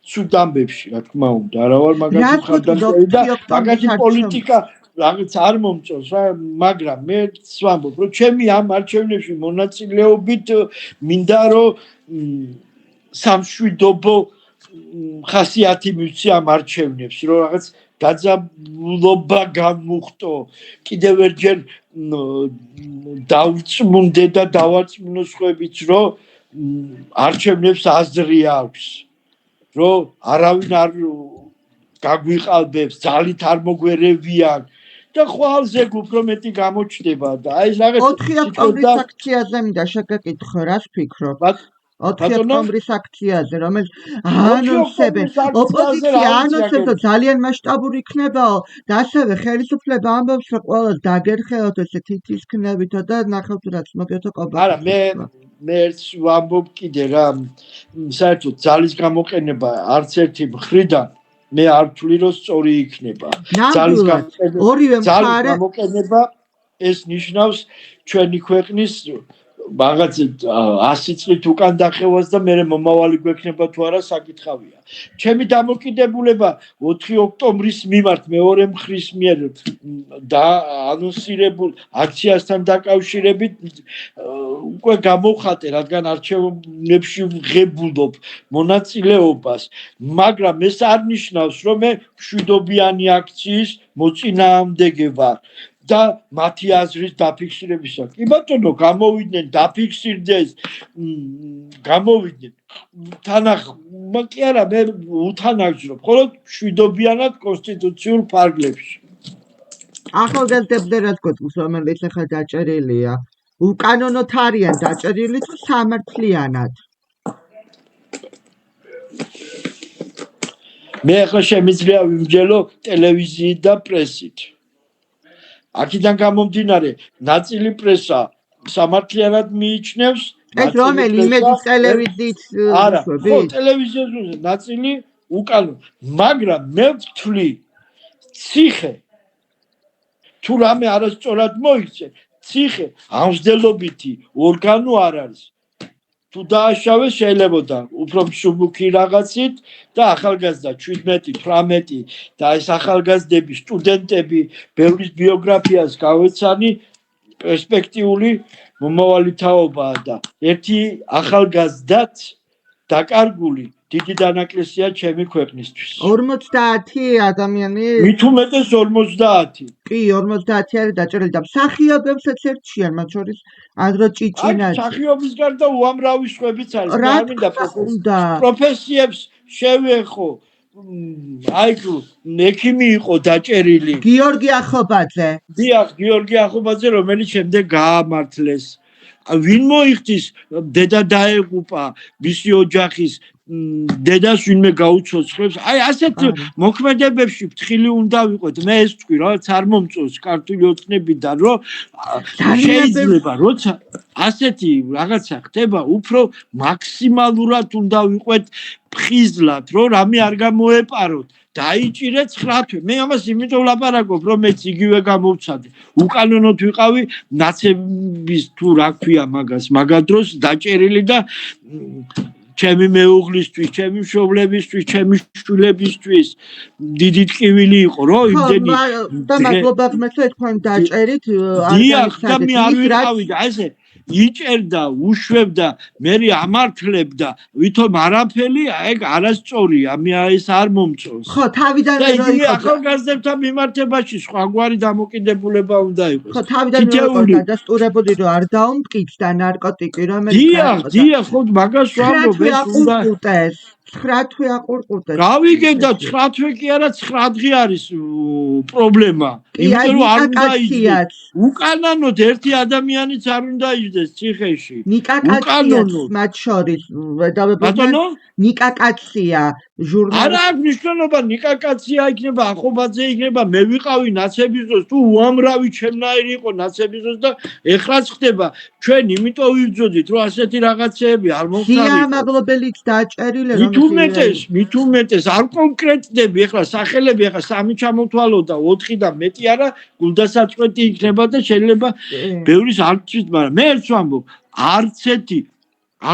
სულ ამბებში, რა თქმა უნდა, არა ვარ მაგათი მხარდამჭერი და მაგათი პოლიტიკა რაღაც არ მომწონს რა, მაგრამ მე ვამბობ, რომ ჩემი ამ არჩევნებში მონაწილეობით მინდა რომ სამშვიდობო ხასიათი მივცი ამ არჩევნებს, რომ რაღაც გაძაბულობა გამუხტო, კიდევ ერთჯერ დავწმუნდე და დავარწმუნო სხვაებიც, რომ არჩევნებს აზრი აქვს, რომ არავინ არ გაგვიყალბებს, ძალით არ მოგვერევიან და ხვალზე უფრო მეტი გამოჩნდება და აი ეს რაღაც
4 ოქტომბრის აქციაზე მინდა შეგეკითხო, რას ფიქრობ? 4 ოქტომბრის აქციაზე, რომელიც ანონსებენ, ოპოზიცია ანონსებს, ძალიან მასშტაბური იქნებაო და ასევე ხელისუფლება ამბობს, რომ ყველას დაგერხეოთ ესე თითისქნებითო და ნახავთ რაც მოგეთო კობა.
არა, მე ერთს ვამბობ კიდე რა, საერთოდ ძალის გამოყენება არც ერთი მხრიდან მე არ ვთვლი რომ სწორი იქნება.
ძალის
გამოყენება ეს ნიშნავს ჩვენი ქვეყნის რაღაც 100 წლით უკან დახევას და მე მომავალი გვექნება თუ არა საკითხავია. ჩემი დამოკიდებულება 4 ოქტომბრის მიმართ მეორე მხრის მიერ და ანონსირებულ აქციასთან დაკავშირებით უკვე გამოვხატე, რადგან არჩევნებში ვღებულობ მონაწილეობას, მაგრამ ეს არ ნიშნავს, რომ მე მშვიდობიანი აქციის მოწინააღმდეგე ვარ. და მათი აზრის დაფიქსირებისა. კი ბატონო, გამოვიდნენ, დაფიქსირდეს, გამოვიდნენ. კი არა, მე უთანაგზნობ, მხოლოდ მშვიდობიანად კონსტიტუციურ ფარგლებში.
ახალგაზრდებზე რაც გეტყვის, რომელიც ახლა დაჭერილია, უკანონოდ არიან დაჭერილი თუ სამართლიანად?
მე ახლა შემიძლია ვიმსჯელო ტელევიზიით და პრესით. აქედან გამომდინარე, ნაწილი პრესა სამართლიანად მიიჩნევს,
ეს რომელი იმედის ტელევიზიით
არა, ხო, ტელევიზიაზე ნაწილი უკანონო, მაგრამ მე ვთვლი, ციხე თუ რამე არასწორად მოიქცე, ციხე ამსჯელობითი ორგანო არ არის. თუ დააშავეს შეიძლება უფრო მსუბუქი რაღაცით და ახალგაზრდა 17-18 და ეს ახალგაზრდები, სტუდენტები, ბევრის ბიოგრაფიას გავეცანი, პერსპექტიული მომავალი თაობაა და ერთი ახალგაზრდაც დაკარგული დიდი დანაკლისია ჩემი ქვეყნისთვის.
50 ადამიანი?
მით უმეტეს 50.
კი, 50 არის დაჭერილი და მსახიობებსაც ერჩიან, მათ შორის ანდრო ჭიჭინაძე.
მსახიობის გარდა უამრავი სხვებიც არის.
რა
არ მინდა
თქმა უნდა.
პროფესიებს შევეხო. ექიმი იყო დაჭერილი.
გიორგი ახობაძე.
დიახ, გიორგი ახობაძე, რომელიც შემდეგ გაამართლეს. ვინ მოიხდის დედა დაეღუპა მისი ოჯახის დედას ვინმე გაუცოცხლებს. აი ასეთ მოქმედებებში ფრთხილი უნდა ვიყოთ. მე ეს ვთქვი, რაღაც არ მომწონს ქართული ოცნებიდან, რომ შეიძლება როცა ასეთი რაღაცა ხდება, უფრო მაქსიმალურად უნდა ვიყვეთ ფხიზლად, რომ რამე არ გამოეპაროთ. დაიჭირე 9 თვე. მე ამას იმიტომ ვლაპარაკობ, რომ მეც იგივე გამოვცადე. უკანონოდ ვიყავი ნაცების თუ რა ქვია მაგას, მაგ დროს დაჭერილი და ჩემი მეუღლისთვის, ჩემი მშობლებისთვის, ჩემი შვილებისთვის დიდი ტკივილი იყო, რომ იმდენი
და მადლობა ღმერთო, თქვენ დაჭერით
დიახ, და მე არ ვიყავი და ესე იჭერდა, უშვებდა, მე ამართლებდა, ვითომ არაფერი, ეგ არასწორია, მე ეს არ მომწონს.
ხო, თავიდანვე რო იყო
ახალგაზრდებთან მიმართებაში სხვაგვარი დამოკიდებულება უნდა იყოს.
ხო, თავიდანვე რო იყო დადასტურებული, რომ არ დაუმტკიცდა ნარკოტიკი, რომელიც
დიახ, ხო, მაგას ვამბობ, ეს უნდა
9 თვე აყურყურდეს.
გავიგებდა 9 თვე კი არა 9 დღე არის პრობლემა. იმიტომ რომ არ უნდა იჯდეს. უკანონოდ ერთი ადამიანიც არ უნდა იჯდეს ციხეში.
უკანონოდ მათ შორის
ბატონო
ნიკაკაცია ჟურნალისტი.
არა აქვს მნიშვნელობა, ნიკაკაცია იქნება, ახობაძე იქნება, მე ვიყავი ნაცების დროს, თუ უამრავი ჩემნაირი იყო ნაცების დროს და ეხლაც ხდება. ჩვენ იმიტომ ვიბრძოდით, რომ ასეთი რაღაცეები არ მომხდარიყო.
სიამაღლობელიც დაჭერილი
მით უმეტეს არ კონკრეტდები, ეხლა სახელები ეხლა 3 ჩამოთვალო და 4 და მეტი არა, გულდასაწყვეტი იქნება და შეიძლება ბევრის არ თვით, მაგრამ მე ერთს ვამბობ, არც ერთი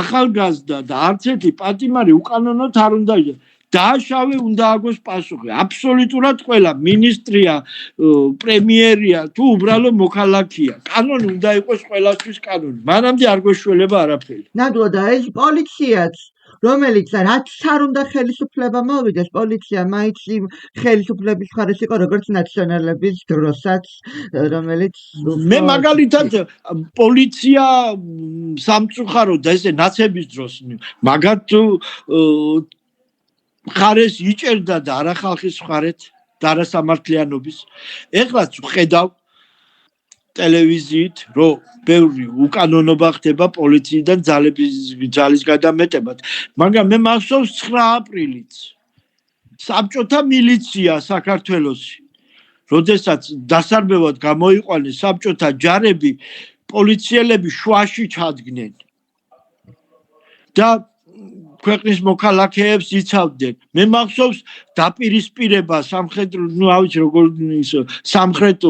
ახალგაზრდა და არც ერთი პატიმარი უკანონოდ არ უნდა იყოს. დააშავე უნდა აგოს პასუხი. აბსოლუტურად ყველა მინისტრია, პრემიერია თუ უბრალო მოქალაქეა. კანონი უნდა იყოს ყველასთვის კანონი. მანამდე არ გვეშველება არაფერი.
ნამდვილად და ეს პოლიციაც რომელიც რაც არ უნდა ხელისუფლება მოვიდეს, პოლიცია მაინც იმ ხელისუფლების მხარეს იყო, როგორც ნაციონალების დროსაც, რომელიც
მე მაგალითად პოლიცია სამწუხაროდ და ესე ნაცების დროს მაგათ მხარეს იჭერდა და არა ხალხის მხარეთ და არა სამართლიანობის. ეხლაც ვხედავ ტელევიზიით, რომ ბევრი უკანონობა ხდება პოლიციიდან ძალის გადამეტებად. მაგრამ მე მახსოვს 9 აპრილიც საბჭოთა მილიცია საქართველოსი, როდესაც დასარბევად გამოიყვანეს საბჭოთა ჯარები, პოლიციელები შუაში ჩადგნენ და ქვეყნის მოქალაქეებს იცავდნენ. მე მახსოვს დაპირისპირება სამხრეთ, არ ვიცი როგორ სამხრეთ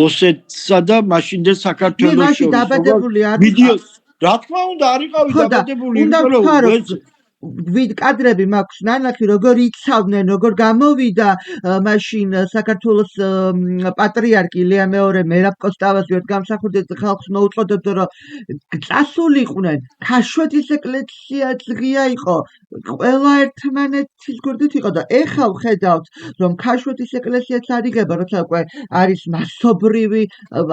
ოსეთსა და მაშინდელ საქართველოს
შორის. დაბადებული არ
ვიდეო, რა თქმა უნდა, არ იყავი დაბადებული,
იმიტომ კადრები მაქვს ნანახი, როგორ იცავდნენ, როგორ გამოვიდა მაშინ საქართველოს პატრიარქი ლეა მეორე მერაბ კოსტავას გამსახურდით ხალხს მოუწოდებდა, რომ წასულიყვნენ. ქაშვეთის ეკლესიაც ღია იყო, ყველა ერთმანეთის გვერდით იყო და ეხლა ვხედავთ, რომ ქაშვეთის ეკლესიაც არ იღება, როცა უკვე არის მასობრივი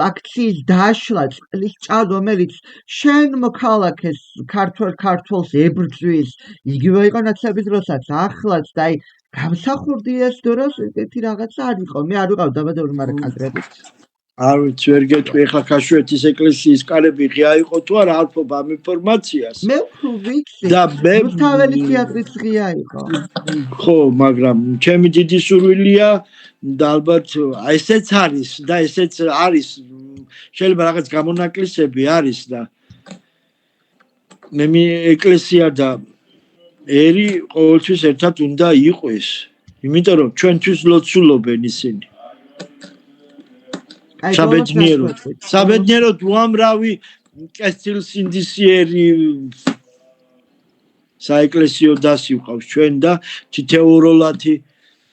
აქციის დაშლა, წყლის ჭა, რომელიც შენ მოქალაქეს ქართველს ებრძვის. იგივე იყო ნაცების დროსაც, ახლაც და აი გამსახურდიეს დროს ერთი რაღაცა არ იყო. მე არ ვიყავ დაბადებული, მაგრამ კადრებით.
არ ვიცი, ვერ გეტყვი, ახლა ქაშვეთის ეკლესიის კარები ღია იყო თუ არა, ალფობ ამ ინფორმაციას.
მე ვიცი.
და მე
რუსთაველი თეატრიც ღია იყო.
ხო, მაგრამ ჩემი დიდი სურვილია და ალბათ ესეც არის და ესეც არის. შეიძლება რაღაც გამონაკლისები არის და მე ეკლესია და ერი ყოველთვის ერთად უნდა იყოს, იმიტომ რომ ჩვენთვის ლოცულობენ ისინი. საბედნიეროდ უამრავი კესტილსინდისიერი საეკლესიო დასი ვყავს ჩვენ და თითეუროლათი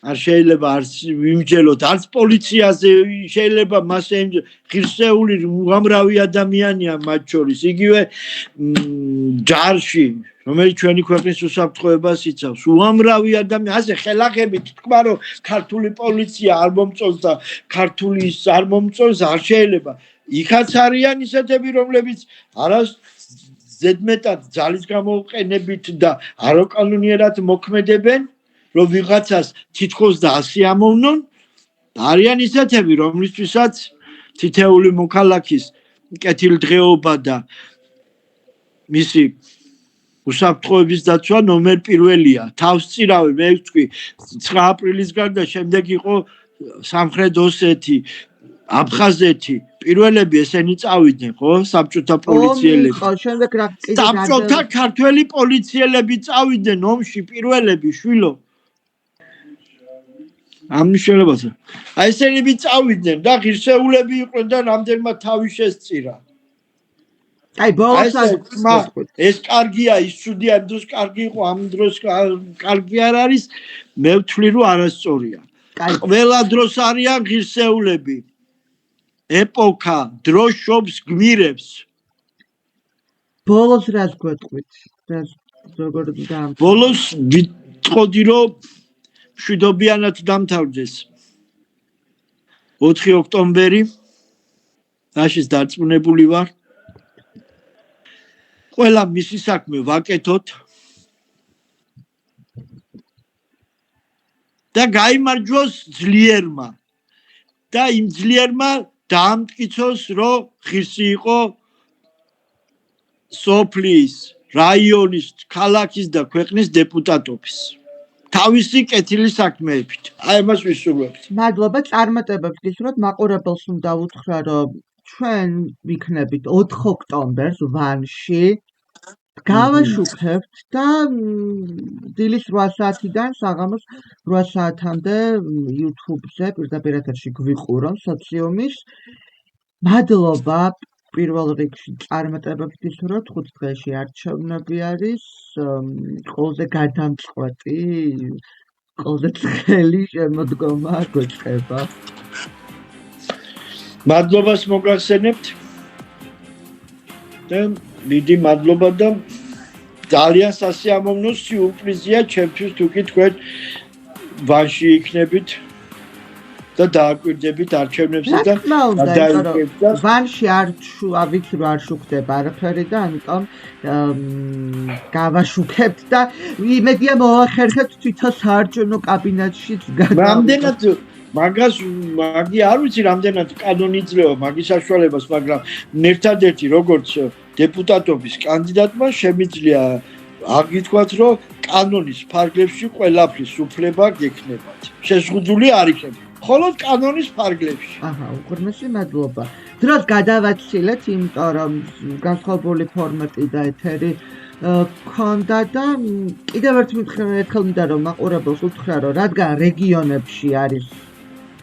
არ შეიძლება არც ვიმჯელოთ, არც პოლიციაზე შეიძლება მას ღირსეული უამრავი ადამიანია მათ შორის, იგივე ჯარში, რომელიც ჩვენი ქვეყნის უსაფრთხოებას იცავს, უამრავი ადამიანი, ასე ხელახებით თქვა, რომ ქართული პოლიცია არ მომწონს და ქართული ის არ მომწონს, არ შეიძლება. იქაც არიან ისეთები, რომლებიც არას ზედმეტად ძალის გამოყენებით და არაკანონიერად მოქმედებენ, რომ ვიღაცას თითქოს და 100 ამოვნონ, არიან ისეთები, რომლისთვისაც თითეული მოქალაქის კეთილდღეობა და მისი უსაფრთხოების დაცვა ნომერ პირველია. თავს წირავი, მე ვთქვი, 9 აპრილისგან და შემდეგ იყო სამხრეთ ოსეთი, აფხაზეთი, პირველები ესენი წავიდნენ, ხო? საბჭოთა პოლიციელები.
შემდეგ რა კიდე
საბჭოთა ქართველი პოლიციელები წავიდნენ ომში პირველები, შვილო. ამ მნიშვნელობაზე. აი ესენები წავიდნენ და ღირსეულები იყვნენ და რამდენმა თავი შესწირა.
აი ბოლოს
ეს კარგია, ის ცუდია, იმ დროს კარგი იყო, ამ დროს კარგი არ არის, მე ვთვლი რომ არასწორია. ყველა დროს არიან ღირსეულები. ეპოქა დროშობს გმირებს.
ბოლოს რას გვეტყვით? როგორ დაამთავრეს?
ბოლოს ვიტყოდი რომ მშვიდობიანად დამთავრდეს 4 ოქტომბერი. რაშიც დარწმუნებული ვარ. ყველა მისი საქმე ვაკეთოთ და გაიმარჯვოს ძლიერმა და იმ ძლიერმა დაამტკიცოს რომ ღირსი იყო სოფლის, რაიონის, ქალაქის და ქვეყნის დეპუტატობის თავისი კეთილი საქმეებით. აი ამას ვისურვებთ.
მადლობა, წარმატებებს გისურვებთ. მაყურებელს უნდა უთხრა, რომ ჩვენ ვიქნებით 4 ოქტომბერს ვანში. გავაშუქებთ და დილის 8 საათიდან საღამოს 8 საათამდე YouTube-ზე პირდაპირ ეთერში გვიყურონ სოციუმის. მადლობა პირველ რიგში წარმატებებს გისურვებთ 5 დღეში არჩევნები არის. ყველაზე გადამწყვეტი, ყველაზე ცხელი შემოდგომა გვეწყება.
მადლობას მოგახსენებთ. და დიდი მადლობა და ძალიან სასიამოვნო სიურპრიზია ჩემთვის თუ კი თქვენ ვანში იქნებით და დააკვირდებით არჩევნებზე და
დაიწყებთ. ვანში არ ვიცი რომ არ შუქდება არაფერი და ამიტომ გავაშუქებთ და იმედია მოახერხებთ თვითონ საარჩევნო კაბინეტში.
რამდენად მაგას მაგი არ ვიცი რამდენად კანონი იძლევა მაგის საშუალებას, მაგრამ ერთადერთი როგორც დეპუტატობის კანდიდატმა შემიძლია აგითქვათ, რომ კანონის ფარგლებში ყველაფრის უფლება გექნებათ. შეზღუდული არ იქნება. მხოლოდ კანონის ფარგლებში.
უღრმესი მადლობა. დროს გადავაცილეთ, იმიტომ რომ განსხვავებული ფორმატი და ეთერი ქონდა და კიდევ ერთხელ მინდა რომ მაყურებელს უთხრა, რომ რადგან რეგიონებში არის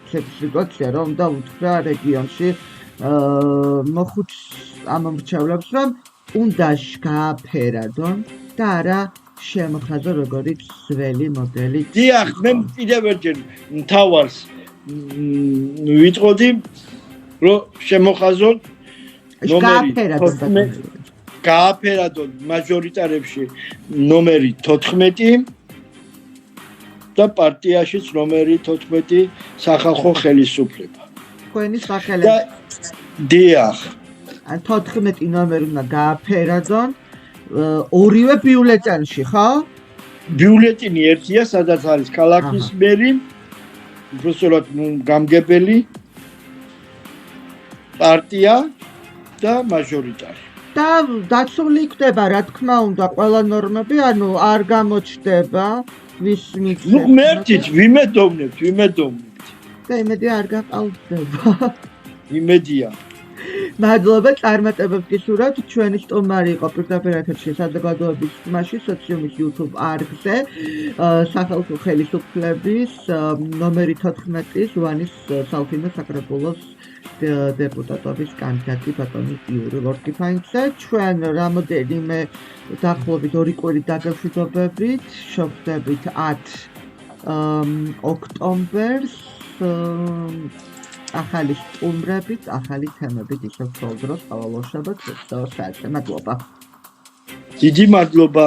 სიტუაცია, რომ უნდა უთხრა რეგიონში მოხუც ამომრჩევლებს, რომ უნდა გააფერადონ და არა შემოხაზო როგორც ძველი მოდელი.
დიახ, მე კიდევ ერთხელ მთავარს ვიტყოდი, რომ შემოხაზონ გააფერადონ მაჟორიტარებში ნომერი 14 და პარტიაშიც ნომერი 14 სახალხო ხელისუფლება.
თქვენი სახელები.
დიახ.
14 ნომერი უნდა გააფერადონ ორივე ბიულეტენში, ხო?
ბიულეტენი ერთია, სადაც არის ქალაქის მერი, უბრალოდ გამგებელი პარტია და მაჟორიტარი.
და დაცული იქნება, რა თქმა უნდა, ყველა ნორმები, ანუ არ გამოჩნდება ვის მიცემს.
ნუ მერტით ვიმედოვნებთ.
და იმედია არ გაყალბდება.
იმედია.
მადლობა, წარმატებებს გისურვებთ. ჩვენი სტუმარი იყო პირდაპირ ეთერში საზოგადოების თმაში სოციუმის YouTube არხზე, სახალხო ხელისუფლების ნომერი 14-ის ვანის სალფინო საკრებულოს დეპუტატობის კანდიდატი ბატონი იური ლორკიფაინცე. ჩვენ რამოდენიმე დაახლოებით 2 კვირი დაგემშვიდობებით, შევხვდებით 10 ოქტომბერს ახალი სტუმრებით, ახალი თემებით ისევ ვცხოვრობ ყოველ შაბათს 22 საათზე. მადლობა.
დიდი მადლობა.